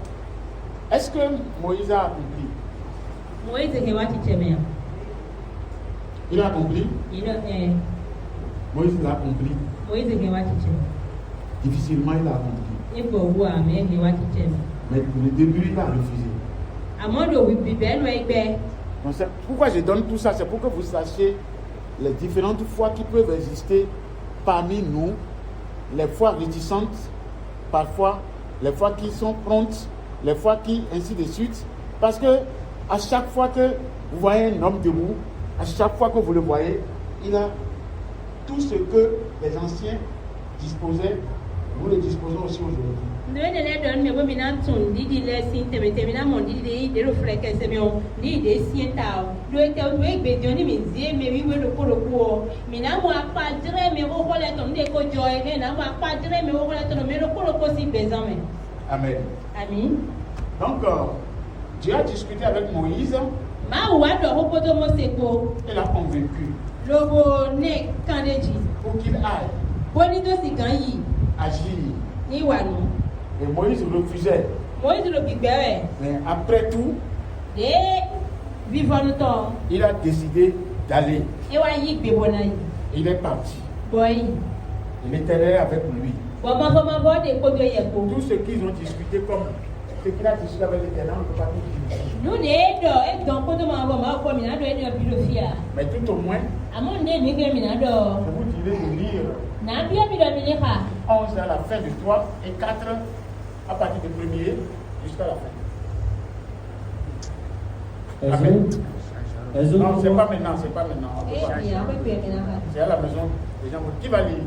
est-ce que Moïse a accompli? Il a accompli? Moïse l'a accompli. Difficilement, il a accompli. Mais pour le début, il a refusé. Donc, pourquoi je donne tout ça? C'est pour que vous sachiez les différentes foi qui peuvent exister parmi nous, les foi réticentes, parfois, les foi qui sont prontes, les foi qui, ainsi de suite. Parce que à chaque fois que vous voyez un homme debout, à chaque fois que vous le voyez, il a tout ce que les anciens disposaient, nous le disposons aussi aujourd'hui. Nous ne les donne mais vous n'avez pas dit les signes terminant mon dit de refléter c'est bien dit des signes tao nous étions nous bédionner mais mais oui le coup mais n'a moi pas dire mais vous voulez ton des co joy mais n'a moi pas dire mais vous voulez ton mais le coup si présent mais Amen. Amen. Donc Dieu a discuté avec Moïse. Ma ou a do repodo mo seko Il l'a convaincu lobo ne kandeji pour qu'il aille boni to si kan yi agir. ni wa no Et Moïse refusait. Moïse lo gbigbe Mais après tout, de vivant no to il a décidé d'aller. e wa yi gbe bona yi Il est parti. boy Il était là avec lui. bo ma bo de ko do ye ko Tout ce qu'ils ont discuté comme ce qu'il a discuté avec l'Éternel, on ne peut pas tout dire. nous ne do e don ko do ma bo ma ko mi na do e do bi do fia Mais tout au moins, amon ne mi gbe mi na do je vous dirai de lire na bi mi do mi le ka 11 à la fin de 3 et 4 à partir du 1er jusqu'à la fin. Amen. Non, c'est pas maintenant, c'est pas maintenant. On peut pas. e ya ko pe mi na ka C'est à la maison. Les gens vont. Qui va lire?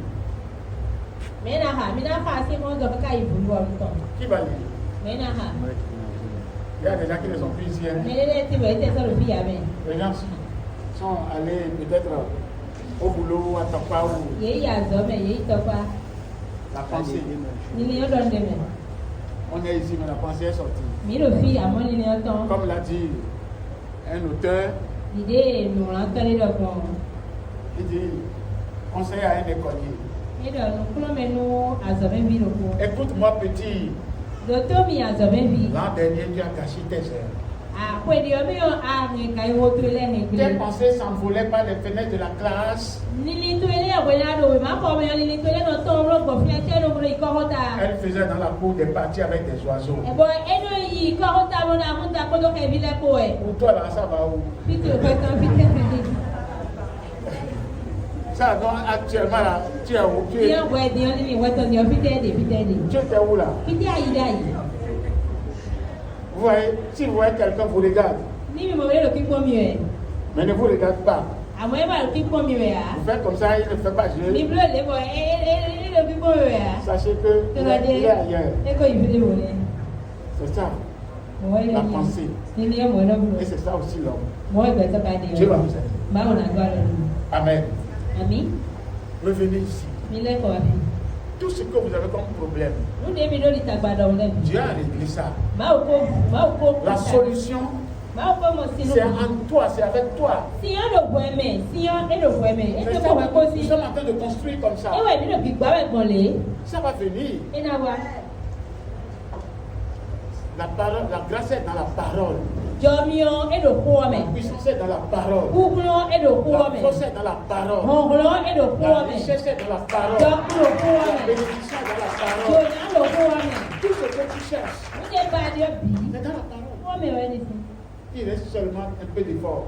me na ha mi na ka se mo do ka yi bu bo mi to Qui va lire? me na ha Il y a des gens qui ne sont plus ici. Hein. me le ti bo te so lo fia me Les gens sont allés peut-être au boulot, à Tapa ou ye ya zo me ye to pa la pensée. ni ni o do de me On est ici, mais la pensée est sortie. mi lo fi amon ni o to Comme l'a dit un auteur, ide no ran to ni do ko il dit conseil à un écolier. e do no kulo me no azo me bi lo ko Écoute-moi, petit. do to mi azo me bi L'an dernier, tu as caché tes ailes. a ko di o mi o a ni kai wo to le he Tes bi pensées s'envolaient par les fenêtres de la classe. Nili to ele ya wela do ma ko me nili to ele no to ro go fi ate no ro iko hota Elle faisait dans la cour des parties avec des oiseaux. e bo eno yi ko hota mo na mo ta ko do ke bi le ko e Pour toi, là, ça va où? piti o ko tan piti e Ça, donc, actuellement, là, tu es où? Tu Dia buat dia ni wato dia piti de tu étais où, là? piti ai dai Vous voyez, si vous voyez quelqu'un vous regarde, ni mi mo le lo ki ko mi e mais ne vous regarde pas. amo e ba lo ki ko mi e a Vous faites comme ça, il ne fait pas mi jeu. blo le bo e lo ki ko mi e a Sachez que to il la est de ailleurs. e ko ibi de mo le C'est ça. mo le La pensée. ni ni mo le blo Et c'est ça aussi l'homme. mo e be to ka de Dieu va vous aider. ba o na do ale Amen. ami Revenez ici. mi le ko abi Tout ce que vous avez comme problème, nu de mi do li tagbada o le Dieu a réglé ça. ma o ko La solution, ma o ko mo sinu c'est en toi, c'est avec toi. si on lo bo me si on e lo bo me e C'est to ça, ko ko nous si sommes en train de construire comme ça. e wa mi lo bi gba we gbon le Ça va venir. e na wa La parole, la grâce est dans la parole. jọmíọ edo kúrọ mẹ La puissance est dans la parole. kúkúrọ edo kúrọ La mẹ force est dans la parole. họnkúrọ edo kúrọ La mẹ richesse est dans la parole. jọkúrò kúrọ La mẹ bénédiction est dans la parole. jọnyà ló kúrọ mẹ Tout ce que tu cherches, wúdẹ bá a dé bí c'est dans la parole. kúrọ mẹ wẹ nìsín Il reste seulement un peu d'effort.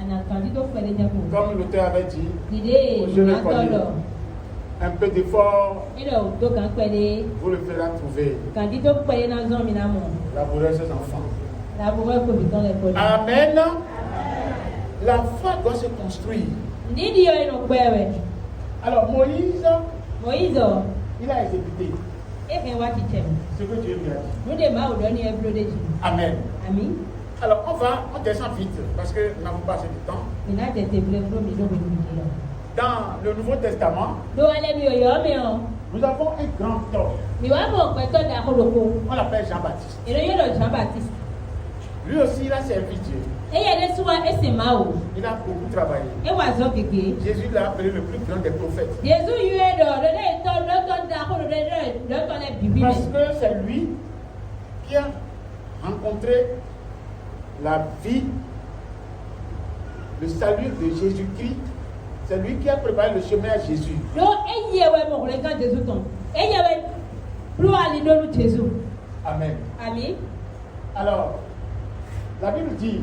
ànàkàndí tó fẹlẹ jẹ kù Comme l'auteur avait dit, dìde Je vais ìmọ̀tọ́lọ̀ un peu d'effort, edo tó kàn pẹ̀lẹ́ vous le ferez trouver. kàndí tó pẹ̀lẹ́ náà zọ́n mi náà mọ̀ Labourez ses enfants. làbúrò ẹ̀kọ́ bí tán lẹ́kọ́ ni. Amen. La foi doit se construire. ndídì yọ inú pẹ́ rẹ̀ Alors Moïse, Moïse il a exécuté éhìn wá ti tẹ̀ ce que Dieu lui a dit. múdè má ò lọ ní ẹbúrò dé jù Amen. àmì Alors on descend vite parce que nous n'avons pas assez de temps. ìná tètè bilẹ̀ fúlọ́ mi lóbi nìyí lọ. Dans le Nouveau Testament, ló wá lẹ́bi ọ̀yọ́ mi hàn nous avons un grand homme. mi wá bọ̀ pẹ̀tọ́ dà kólókó On l'appelle Jean-Baptiste. èrè yóò lọ Jean Baptiste Lui aussi, il a servi Dieu. eyẹ dẹ sún wa ẹsẹ̀ máa wò Il a beaucoup travaillé. ẹ wà zọ kéke Jésus l'a appelé le plus grand des prophètes. Jésù yìí ẹ dọ̀ lọ́dọ̀ ìtọ́ lọ́tọ̀ dà kóló lọ́tọ̀ lẹ bìbí Parce mẹ́ que c'est lui qui a rencontré la vie, le salut de Jésus-Christ. C'est lui qui a préparé le chemin à Jésus. ló eyẹ wẹ mọ̀kùnrin kan Jésù tán eyẹ wẹ ló wà ní lóru Jésù Amen. àmì Alors, la Bible dit,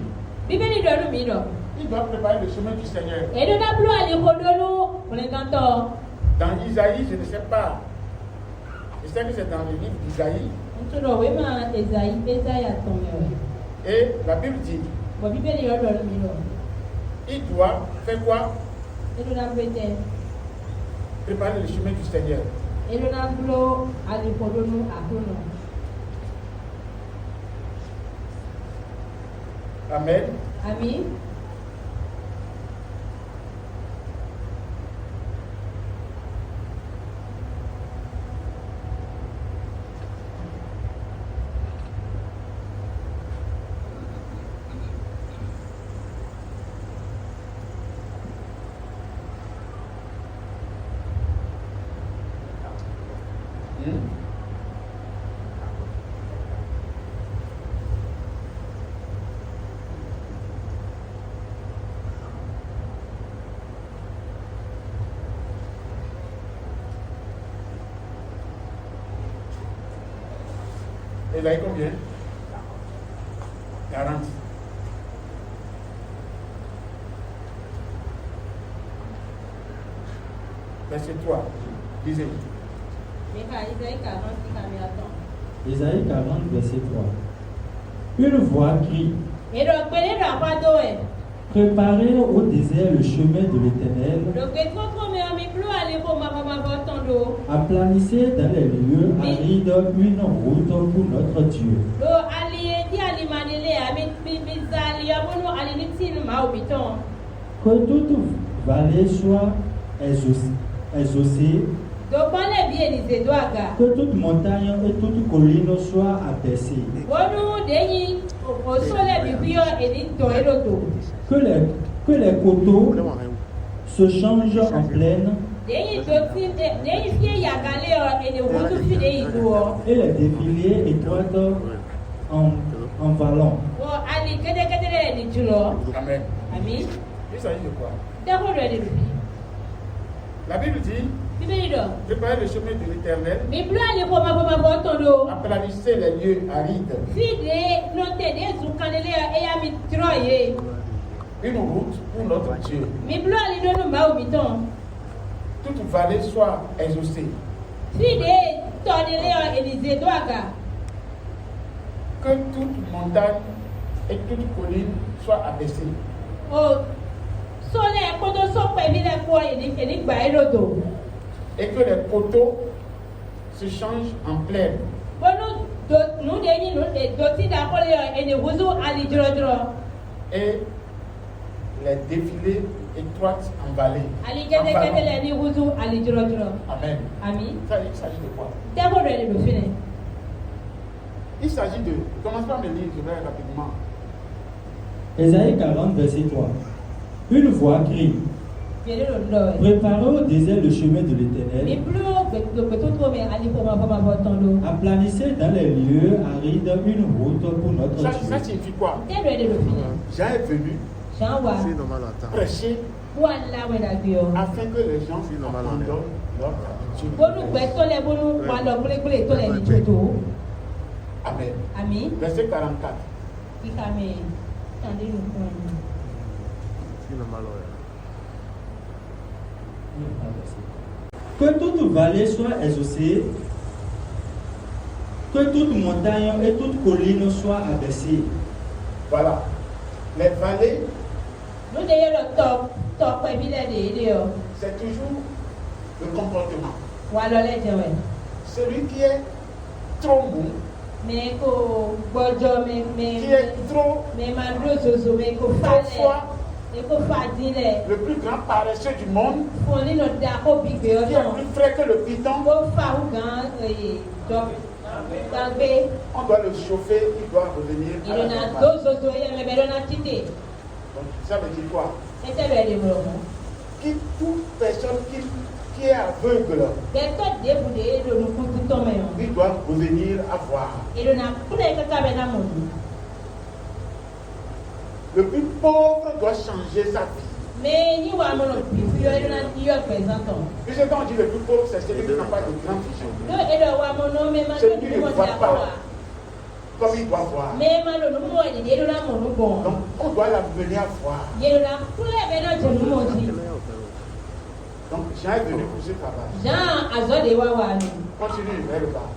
bíbélì dọ̀nù mi dọ̀ il doit préparer le chemin du Seigneur. èdè náà ló wà ní kó lóru kùnrin kan tọ̀ Dans Isaïe, je ne sais pas. Je sais que c'est dans le livre d'Isaïe. nítorí òwe máa Ésáyà tán mi rẹ̀ Et la Bible dit, bọ̀ bíbélì yọ dọ̀nù mi dọ̀ il doit faire quoi? èdè náà pété Préparer le chemin du Seigneur. Amen. Amen. Ésaïe combien? 40. Verset 3. Lisez. Ésaïe 40, verset 3. Une voix crie: Préparez au désert le chemin de l'Éternel. Aplanissez dans les lieux arides une route pour notre Dieu. Que toute vallée soit exaucée, que toute montagne et toute colline soient abaissées. Que les coteaux se changent en plaine et les défilés étroites en vallon. Amen. Amen. Il s'agit de quoi? D'accord. La Bible dit: préparez le chemin de l'Éternel, aplanissez les lieux arides. Une route pour notre Dieu. Toute vallée soit exaucée. Que toute montagne et toute colline soient abaissées. Et que les coteaux se changent en plaine. Et les défilés étroites en vallée. Amen. Ça, il s'agit de quoi? Il s'agit de... Commence par me lire, je vais rapidement. Ésaïe 40, verset 3. Une voix crie: Préparez au désert le chemin de l'Éternel. Aplanissez dans les lieux arides une route pour notre Ça Dieu. signifie quoi? Jean est venu prêcher afin que les gens abandonnent leur habitude. Amen. Verset 44. Que toute vallée soit exaucée, que toute montagne et toute colline soient abaissées. Voilà. Les vallées, c'est toujours le comportement. Celui qui est trop mou, qui est trop froid, le plus grand paresseux du monde, qui est plus frais que le python, on doit le chauffer, il doit revenir à la normale. Donc, ça veut dire quoi? Toute personne qui est aveugle, il doit revenir à voir. Le plus pauvre doit changer sa vie. Puisque quand on dit le plus pauvre, c'est celui qui n'a pas de grande vision. Celui qui ne voit pas comme il doit voir. Donc on doit l'amener à voir. Donc Jean est venu pour ce travail. Continue vers le bas.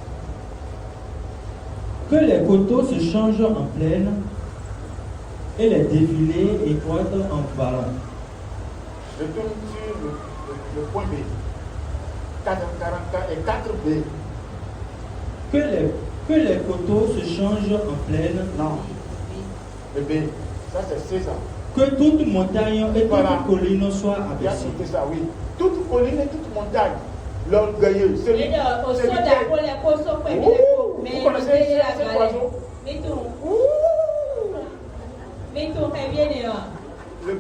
Que les coteaux se changent en plaine et les défilés étroites en vallon. Je tourne sur le point B. 4B. Que les coteaux se changent en plaine. Non. Le B. Ça, c'est César. Que toute montagne et Voilà. toute colline soient Il y a abaissées. tout ça, oui. Toute colline et toute montagne. L'orgueilleux, celui qui est... Vous connaissez cet oiseau? Le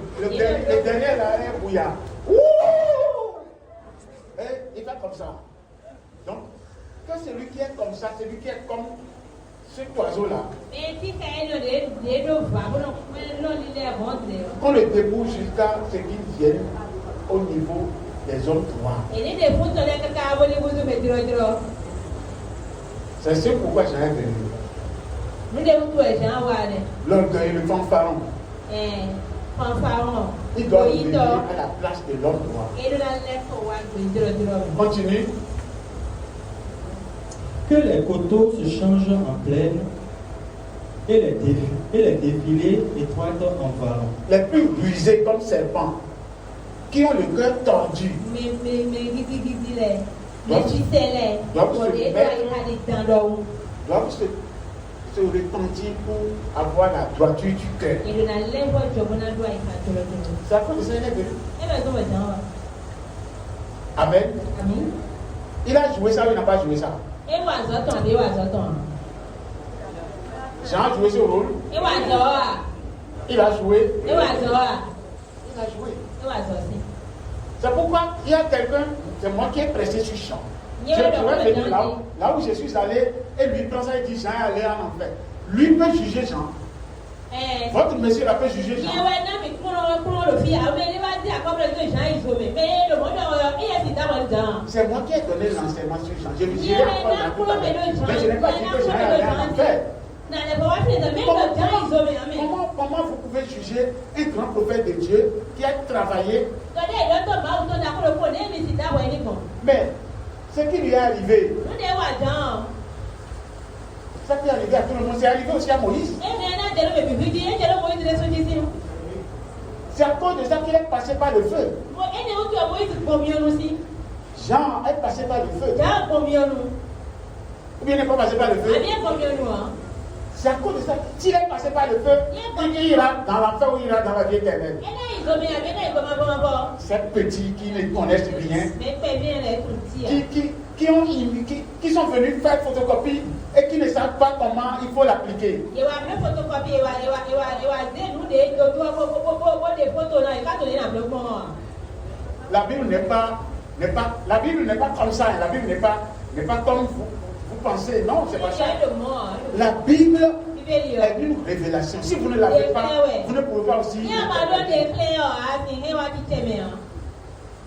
dernier là est bouillard. Et il fait comme ça. Donc, que celui qui est comme ça, celui qui est comme cet oiseau-là, qu'on le débouche jusqu'à ce qu'il vienne au niveau des hommes droits. C'est ce pourquoi j'avais venu. L'orgueil, le fanfaron, il doit venir à la place de l'homme droit. Continue. Que les coteaux se changent en plaine et les défilés étroites en vallon. Les plus rusés comme serpents, qui ont le cœur tordu, doivent se repentir pour avoir la droiture du cœur. C'est à cause de ça qu'il est venu. Amen. Il a joué ça ou il n'a pas joué ça? Jean a joué ce rôle. Il a joué. C'est pourquoi il y a quelqu'un, c'est moi qui ai pressé sur Jean. Je pourrais venir là où je suis allé et lui prend ça et dit Jean est allé en enfer. Lui peut juger Jean. Votre monsieur là peut juger Jean. C'est moi qui ai donné l'enseignement sur Jean. Je lui dirai encore mais je n'ai pas dit que Jean est allé en enfer. Comment vous pouvez juger un grand prophète de Dieu qui a travaillé? Mais ce qui lui est arrivé, ça qui est arrivé à tout le monde, c'est arrivé aussi à Moïse. C'est à cause de ça qu'il est passé par le feu. Jean est passé par le feu. Ou bien il n'est pas passé par le feu. C'est à cause de ça. S'il est passé par le feu, il ira dans l'enfer ou il ira dans la vie éternelle. Ces petits qui ne connaissent rien, qui sont venus faire photocopie et qui ne savent pas comment il faut l'appliquer. La Bible n'est pas comme ça. La Bible n'est pas comme vous pensez. Non, c'est pas ça. La Bible est une révélation. Si vous ne l'avez pas, vous ne pouvez pas aussi.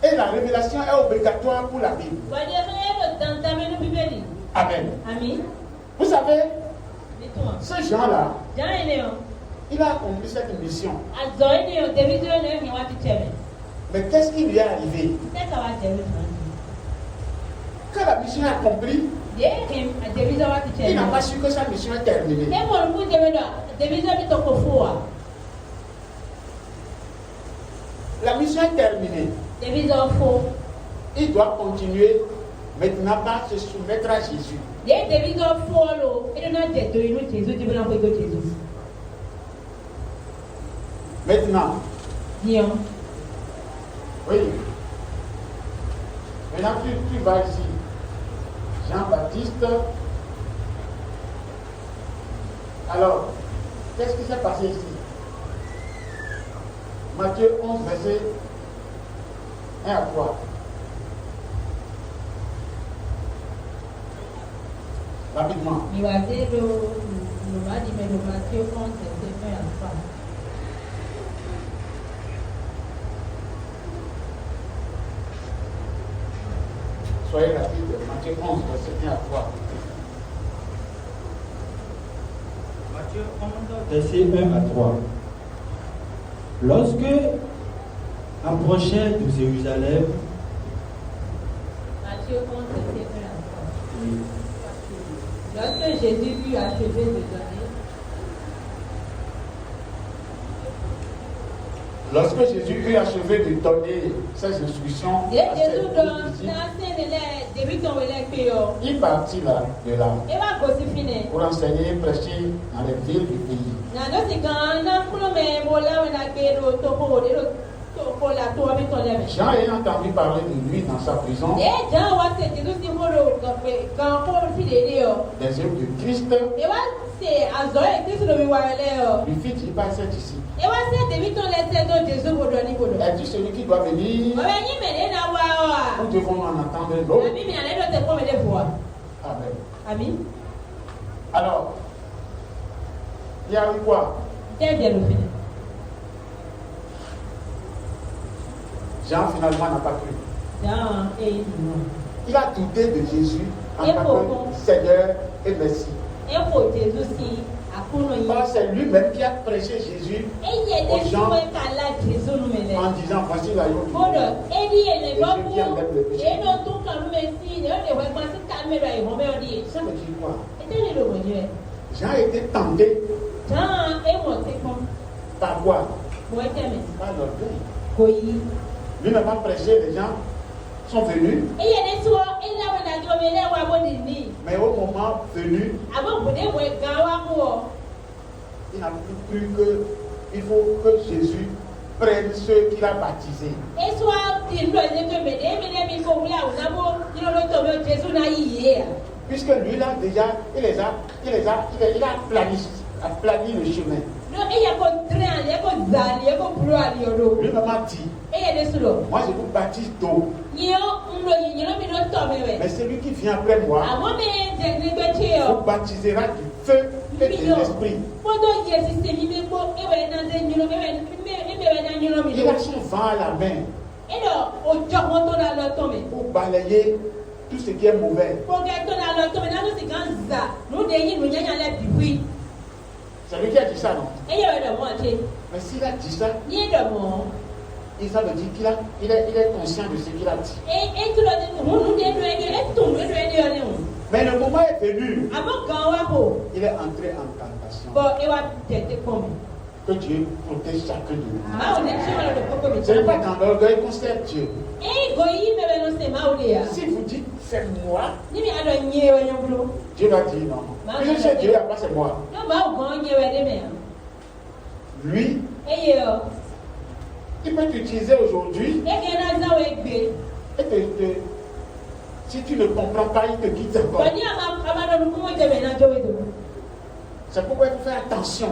Et la révélation est obligatoire pour la Bible. Amen. Vous savez, ce Jean-là, il a accompli cette mission. Mais qu'est-ce qui lui est arrivé? Quand la mission est accomplie, il n'a pas su que sa mission est terminée. La mission est terminée. Il doit continuer maintenant par se soumettre à Jésus. Maintenant. Oui. Maintenant, tu vas ici. Jean-Baptiste. Alors, qu'est-ce qui s'est passé ici? Matthieu 11, verset 1 à 3. Rapidement. Soyez rapide, Matthieu 11, verset 1 à 3. Matthieu 11, verset 1 à 3. Lorsque approchait de Jérusalem, Matthieu 11, verset 1 à 3. Lorsque Jésus eut achevé de donner, Lorsque Jésus eut achevé de donner ses instructions à ses disciples, il partit là, de là pour enseigner et prêcher dans les villes du pays. Jean ayant entendu parler de lui dans sa prison, des œuvres de Christ, lui fit dire par ses disciples, es-tu celui qui doit venir ou devons-nous en attendre l'autre? Amen. Amen. Alors, il y a eu quoi? Jean finalement n'a pas cru. Il a douté de Jésus en tant que Seigneur et Messie. Or, c'est lui-même qui a prêché Jésus aux gens en disant voici la yoke. Ça veut dire quoi? Jean a été tenté. Par quoi? Par l'orgueil. Lui n'a pas prêché, les gens sont venus. Mais au moment venu, il n'a plus cru qu'il faut que Jésus prenne ceux qu'il a baptisés. Puisque lui là déjà, il a planifié le chemin. Lui m'a dit, moi je vous baptise d'eau. Mais celui qui vient après moi vous baptisera du feu et de l'esprit. Il a son vent à la main pour balayer tout ce qui est mauvais. C'est lui qui a dit ça, non? Mais s'il a dit ça, ça veut dire qu'il est conscient de ce qu'il a dit. Mais le moment est venu. Il est entré en tentation. Que Dieu protège chacun de nous. Ce n'est pas dans l'orgueil qu'on sert Dieu. Si vous dites c'est moi, Dieu va dire non. Puis je sais Dieu, après c'est moi. Lui, il peut t'utiliser aujourd'hui. Et si tu ne comprends pas, il te quitte encore. C'est pourquoi il faut faire attention.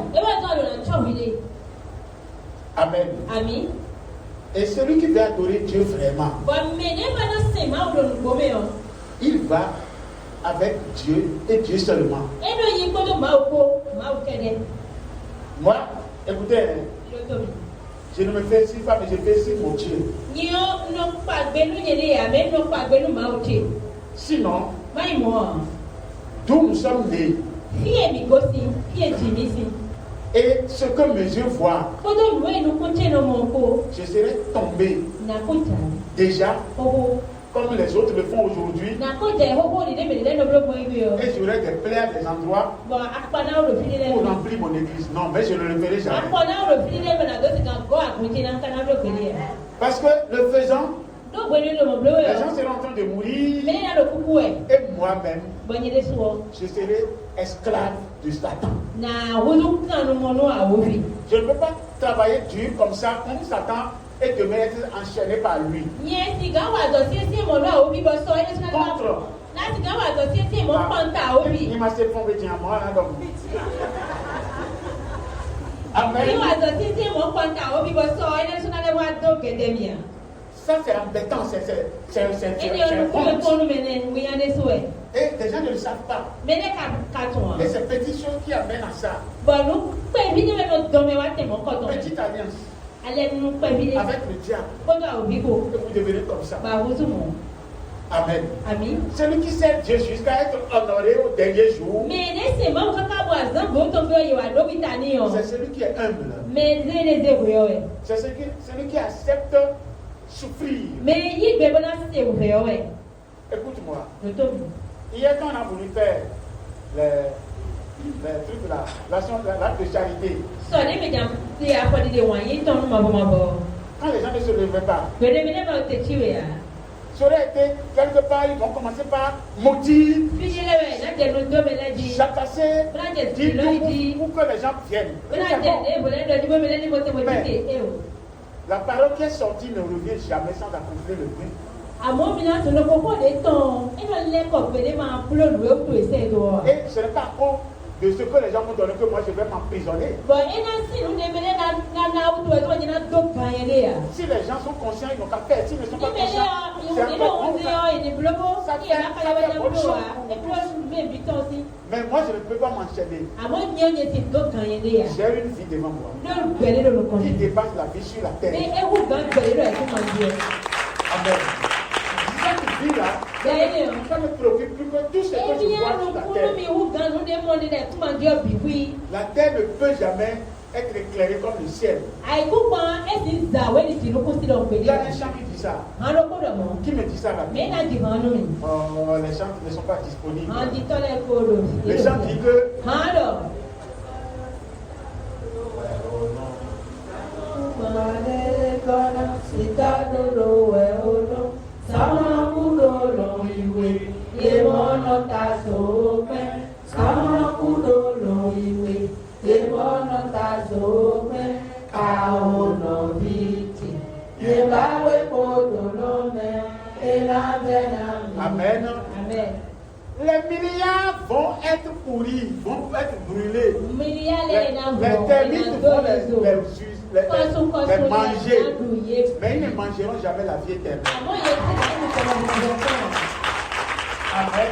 Amen. Amen. Et celui qui veut adorer Dieu vraiment, il va avec Dieu et Dieu seulement. Moi, écoutez, je ne me fais si pas, mais je fais si mon Dieu. Sinon, d'où nous sommes nés, et ce que mes yeux voient, je serais tombé déjà comme les autres le font aujourd'hui, et j'aurais des plaies à des endroits pour remplir mon église. Non, mais je ne le ferai jamais. Parce que le faisant, les gens seront en train de mourir, et moi-même, je serai esclave de Satan. Je ne peux pas travailler dur comme ça, comme Satan, et demain être enchaîné par lui. Contre. Il m'a fait fondre à moi. Amen. Ça c'est embêtant, c'est honte. Et les gens ne le savent pas. Et c'est petites choses qui amènent à ça. Petite alliance avec le diable. Et vous devenez comme ça. Amen. Amen. Celui qui sert Dieu jusqu'à être honoré au dernier jour, c'est celui qui est humble. C'est celui qui accepte souffrir. Écoute-moi. Hier, quand on a voulu faire les trucs là, l'acte de charité. So ne me jam ti afɔdi de wanyi tɔnu mabɔmabɔ. Quand les gens ne se levaient pas, Gbede mi ne ma te tsi we ya. ça aurait été quelque part, ils vont commencer par maudire, Fiji le we na de no do me le di. chasser, Na de dire lo di. tout pour que les gens viennent. Na de ne bo le do di bo me le ni mo te mo ti ke e o. La parole qui est sortie ne revient jamais sans accomplir le but. Àmọ́ mi náà tó lọ kókó de tán inú lẹ́kọ̀ọ́ gbèdé máa púlò lùwẹ́ tó ẹsẹ̀ tó. Et ce n'est pas à cause de ce que les gens m'ont donné que moi je vais m'emprisonner. Bọ̀ iná sí inú débélé náà tó ẹ̀tọ́ jẹ́ náà tó kàn yẹn lé ya. Si les gens sont conscients, ils n'ont qu'à faire. S'ils ne sont pas Ibele conscients, c'est ìwé encore òun bon. ti yọ èdè búlọ́bù Ça kí fait- ẹ̀dá ça kọ́lá fait wẹ́n autre náà chose. wá ẹ̀kúrò bẹ́ẹ̀bí tán sí. Mais moi je ne peux pas m'enchaîner. Àmọ́ ní oúnjẹ ti tó kàn yẹn lé ya. J'ai une vie devant moi Lórí gbẹ̀lé ló kàn qui yẹn. dépasse la vie sur la Ní terre. ewu gan gbẹ̀lé ló ẹ̀kú máa di ẹ̀. Amen. Cette vie-là, Bẹ́ẹ̀ ni o. ça ne me préoccupe plus que tout ce que Ebi je yẹn vois ló sur la kúrú terre. mi ewu gan ló dé mọ́ ní ẹ̀kú máa di ọ̀bì wí. La terre ne peut jamais être éclairée comme le ciel. Àìkú kan ẹ̀sìn zà wẹ́ni tì ló kó sí lọ Il gbèlé. y a un chant qui dit ça. Àwọn ló kó dọ̀ mọ́. Qui me dit ça là? Mí náà di hàn nù mí. Oh, les chants ne sont pas disponibles. Hàn di tọ́lẹ̀ kó lò. Les chants disent que Hàn lọ. Amen. Amen. Les milliards vont être pourris, vont être brûlés. Mílíọ̀nù náà bọ̀ Les termites ẹ̀nà vont tó lè so. les manger. Yé. Mais ils ne mangeront jamais la vie éternelle. Àmọ́ yẹ kí ẹ̀mí kọ̀ọ̀kan ló ń bọ̀. Amen.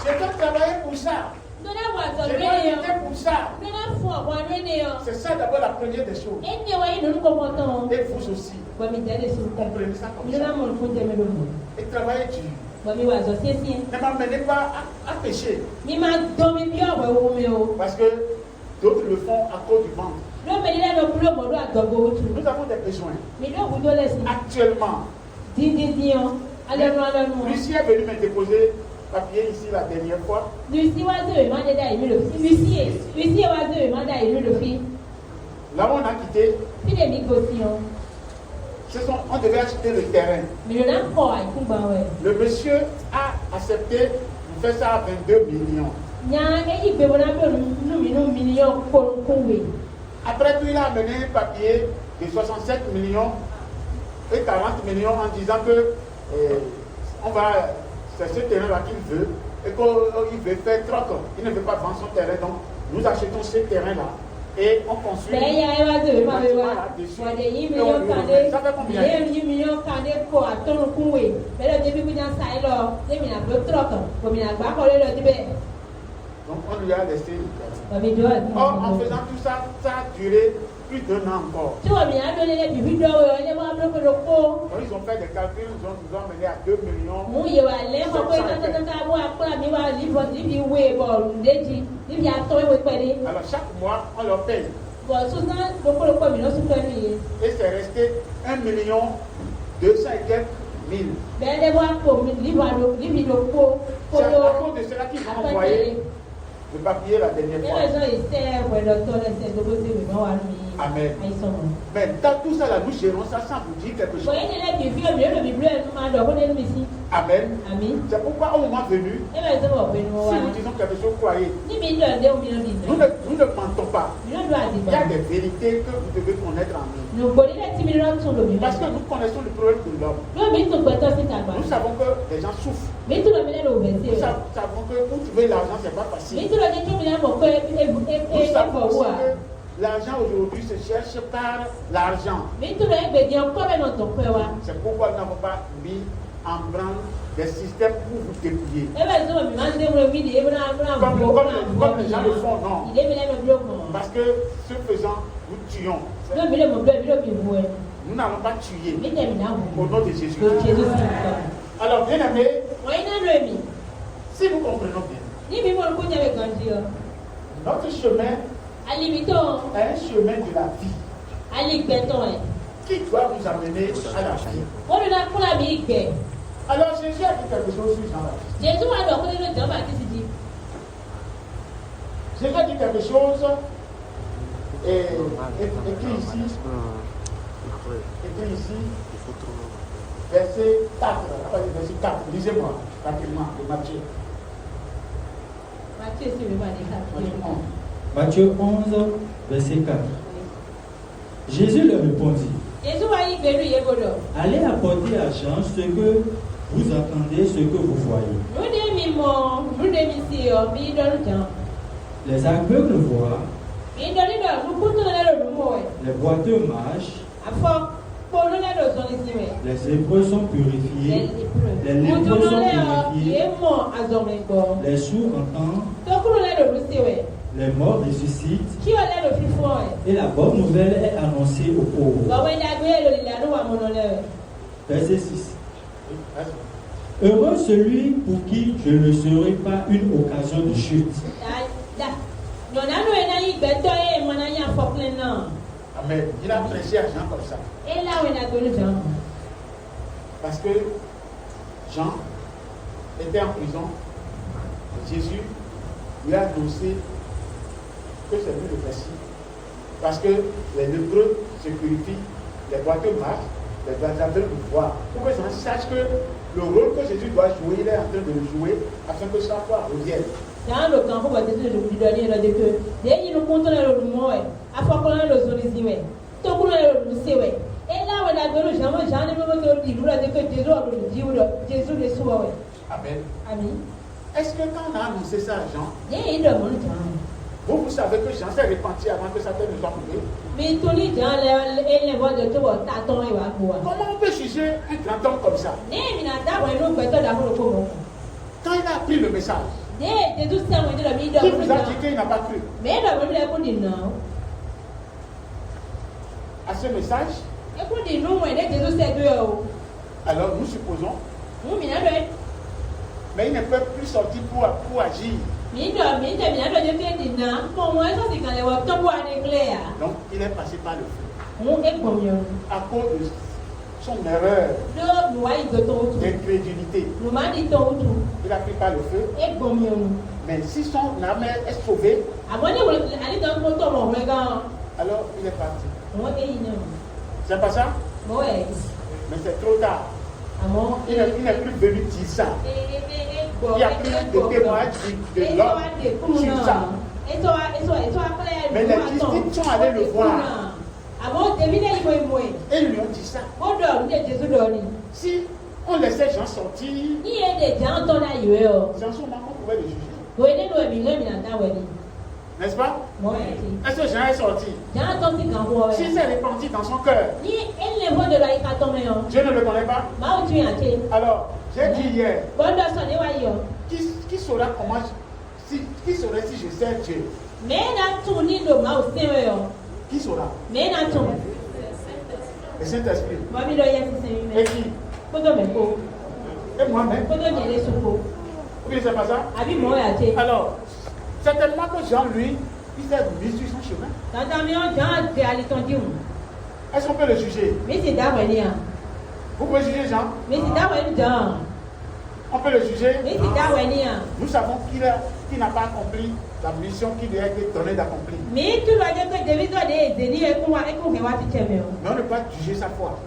Je dois travailler pour ça. Nuna wà Je sọ̀rọ̀ dois ènìyàn. lutter pour ça. Nuna fún ọ̀pọ̀ àrùn ènìyàn. C'est ça d'abord la première des choses. Ẹni wa yìí lónìí kọ̀ọ̀kan tán. Et vous aussi. Bọ̀mí tẹ́lẹ̀ sí i. Comprenez ça comme Nuna ça. mọ̀ fún jẹ́mi lónìí. Et travaillez dur. Bọ̀mí wà sọ sí sí. Ne m'amenez pas à pécher. Mi máa dán mi bí ọ̀wẹ́ owó mi o. Parce que d'autres le font à cause du ventre. Lómìnira lẹ́nu kúrò mọ́dún àgbọ̀gbọ̀ ojú. Nous avons des besoins. Mi ló wù tó lẹ́sìn. Actuellement, Díndíndín alẹ́nu alẹ́nu. Lucie est venue me déposer papier ici la dernière fois. Lucie wá zèrè má dé dá ìlú lò fi. Lucie wá zèrè má dá ìlú lò fi. Là où on a quitté, Fídè mi kò sí o. on devait acheter le terrain. Mìíràn náà kọ̀ àìkú gbà wẹ̀. Le monsieur a accepté de faire ça à 22 millions. Nya eyi gbé wọn abẹ́ nínú mílíọ̀nù kónkówé. Après tout, il a amené un papier de 67 millions et 40 millions en disant que c'est ce terrain-là qu'il veut et qu'il veut faire troc. Il ne veut pas vendre son terrain, donc nous achetons ce terrain-là et on construit. Bẹ́ẹ̀ yá ẹ wá zèrè má wẹ̀ wá. là-dessus. Wàdé yí Et on mílíọ̀nù lui kàdé. remet. Ça fait combien? Mílíọ̀nù kàdé kọ̀ àtọ́nukúnwé. Bẹ́ẹ̀ lọ débi kúnyà sáyé lọ. Débi nà gbé trọ́kọ̀. Gómìnà àgbà kọ́lé lọ débẹ̀. Donc on lui a laissé. Bàbí dùn àti Or, en faisant tout ça, ça a duré plus d'un an encore. tí wọ́n mìíràn ló lé bìbí dọ́wọ́ ẹ̀ ẹ̀ wọ́n lóko ló kó. Donc ils ont fait des calculs, ils nous ont mené à 2 millions. Mú yẹ wà lẹ́kọ̀ọ́ pé tọ́tọ́tọ́ abúlé akpọ́lá mi wà níbi wé bọ̀ọ̀lù léjì níbi àtọ́ ìwé pẹ̀lú. Alors chaque mois, on leur paye. Bọ̀ Susan lókòlókò mi lọ́sùn pẹ̀lú yìí. Et c'est resté 1 million 200 et quelques mille. Bẹ́ẹ̀ lé wá kó mi níbi ló kó. C'est à cause de cela qu'ils ont envoyé le papier la dernière Ní fois. raison iṣẹ́ wẹ̀lọ́tọ́ lẹ́sẹ̀ gbogbo tí mi máa wà ní Amen. àìsàn wọn. Mais dans tout ça, là, nous gérons ça sans vous dire quelque Bọ̀ chose. yín nílẹ̀ bìbí omi lórí bìbí ẹ̀ ló máa dọ̀ kó nínú mi sí. Amen. Àmì. C'est pourquoi au moment venu, Ẹ bẹ̀rẹ̀ sọ́wọ́ ọ̀gbẹ́ ni mo wá. si nous disons quelque chose, croyez. Níbi ìlú ọ̀dẹ́ omi lórí ìlú. Nous ne mentons pas. Mi ló dùn Il àdìgbà. y a des vérités que vous devez connaître en nous. Nùgbò nílẹ̀ tí mi lọ́ tún lòmí Parce que nous connaissons le problème de l'homme. lómi tún gbẹtọ́ síta gbà. Nous savons que les gens souffrent. Mi tún lọ mi lẹ́nu òbẹ̀ sí Nous o. savons que pour trouver l'argent, ce n'est pas Mi facile. tún lọ ní kí mi lẹ́nu mọ̀ pé Nous savons ẹ̀fọ̀ aussi wà. que l'argent aujourd'hui se cherche par l'argent. Mi tún lọ ẹgbẹ̀dì ọkọ bẹ́ẹ̀ náà tó pẹ́ wa. C'est pourquoi nous n'avons pas mis en branle des systèmes pour vous dépouiller. Ẹ bẹ̀rẹ̀ sọ́wọ́ mi máa ń dé wúlò mí di ebi náà bọ̀ Comme les gens le font, non. Ìdé mi lẹ́nu bí ó kàn. Parce que ce faisant, nous tuons. Lómi lè mọ̀ bí lómi lómi bu ẹ. Nous n'allons pas tuer. Mi tẹ̀ mí náà wù. Au nom de Jésus. Lórí Jésù sí ìtọ́. Alors, bien aimés, Wọ́n yín náà lọ èmi. si nous comprenons bien, Níbi mo kó jẹ́ mi kan di ọ. notre chemin Alimitọ́ est un chemin de la vie aligbẹ̀tọ̀ ẹ̀. qui doit nous amener à la vie. Wọ́n lè kúrò mi gbẹ̀. Alors, Jésus a dit quelque chose sur Jean-Baptiste. Jésù wà lọ kó nínú ìjọba àti ti di. Jésus a dit quelque chose et écrit ici, verset 4, verset 4, lisez-moi rapidement de Matthieu. Matthieu, c'est le Matthieu 11, verset 4. Jésus leur répondit, allez apporter à Jean ce que vous entendez, ce que vous voyez. Les aveugles voient, les boiteux marchent, les lépreux sont purifiés, les lépreux sont purifiés, les sourds entendent, les morts ressuscitent, et la bonne nouvelle est annoncée aux pauvres. Verset 6. Heureux celui pour qui je ne serai pas une occasion de chute. Amen. Il a prêché à Jean comme ça. Parce que Jean était en prison. Jésus lui a annoncé que c'est lui le Messie. Parce que les lépreux se purifient, les boiteux marchent, les aveugles voient. Pour que Jean sache que le rôle que Jésus doit jouer, il est en train de le jouer afin que sa foi revienne. Amen. Est-ce que quand on a annoncé ça à Jean, vous savez que Jean s'est repenti avant que sa tête ne soit coupée? Comment on peut juger un grand homme comme ça? Quand il a appris le message, qui vous a dit qu'il n'a pas cru à ce message? Alors nous supposons, mais il ne peut plus sortir pour agir. Donc il est passé par le feu à cause de son erreur d'incrédulité. Il a pris par le feu. Mais si son âme est sauvée, alors il est parti. C'est pas ça? Mais c'est trop tard. Il n'est plus venu dire ça. Il n'y a plus de témoignage de l'homme sur ça. Mais les disciples sont allés le voir. Et ils lui ont dit ça. Si on laissait Jean sortir, c'est en ce moment qu'on pouvait le juger. N'est-ce pas? Est-ce que Jean est sorti? S'il s'est repenti dans son cœur, Dieu ne le connaît pas? Alors, j'ai dit hier, qui saura comment, qui saurait si je sais Dieu? Qui saura? Le Saint-Esprit. Et qui? Et moi-même. Ou bien c'est pas ça? Alors, certainement que Jean, lui, il s'est mis sur son chemin. Est-ce qu'on peut le juger? Vous pouvez juger Jean? On peut le juger? Nous savons qu'il n'a pas accompli la mission qui lui a été donnée d'accomplir. Mais on ne peut pas juger sa foi.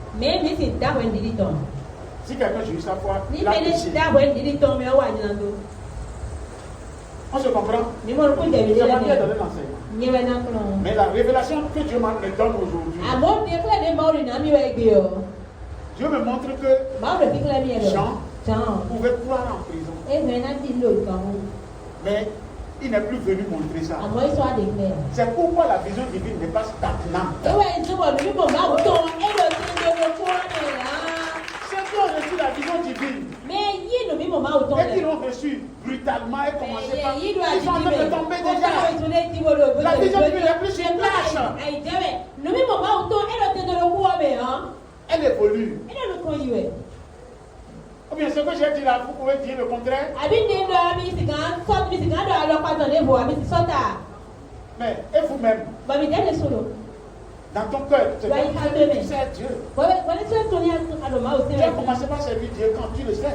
Si quelqu'un juge sa foi, il a péché. On se comprend? C'est moi qui ai donné l'enseignement. Mais la révélation que Dieu me donne aujourd'hui, Dieu me montre que Jean pouvait croire en prison. Mais il n'est plus venu montrer ça. C'est pourquoi la vision divine n'est pas stagnante. Ceux qui ont reçu la vision divine et qui l'ont reçu brutalement et commencé par, ils sont en train de tomber déjà. La vision divine n'est plus sur place. Elle évolue. Ou bien ce que j'ai dit là, vous pouvez dire le contraire. Mais, et vous-même, dans ton cœur, tu sais Dieu. Tu as commencé par servir Dieu quand tu le sais.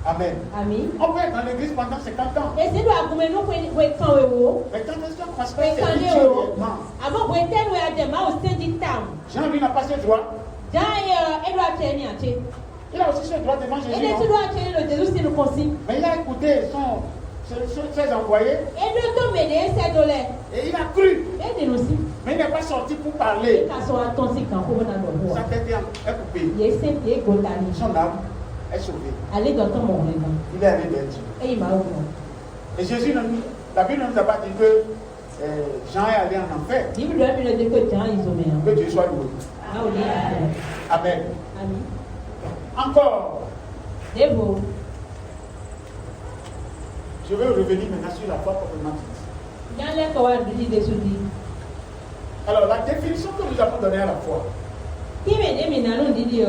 Amen. Ami. On peut être dans l'église pendant 50 ans. Et c'est là que nous pouvons Mais quand est-ce qu'on passe pas ses budgets réellement? avant vous êtes où il y a des mains au sein du temps. Jean, lui, n'a pas ses droits. Jean et doit tenir. Il a aussi ses droits devant Jésus. Et tu Non? dois tenir le Jésus si nous consigne. Mais il a écouté ses envoyés Et nous sommes menés ces dollars. et il a cru. Et nous aussi. Mais il n'est pas sorti pour parler. Car son attention quand on a le Sa roi. tête est coupée. Il est simple et godali. Son âme est sauvée. Allez dans ton monde. Il est allé vers Dieu. Et il m'a ouvert. Et Jésus, la Bible ne nous a pas dit que Jean est allé en enfer. La Bible doit me dire que Jean ils ont mis. Que Dieu soit loué. Ah oui. Amen. Ami. Encore, C'est beau. je vais revenir maintenant sur la foi proprement dite. Dans les coins de l'idée soudie. Alors, la définition que nous avons donnée à la foi, Qui me dit, mais non, dit,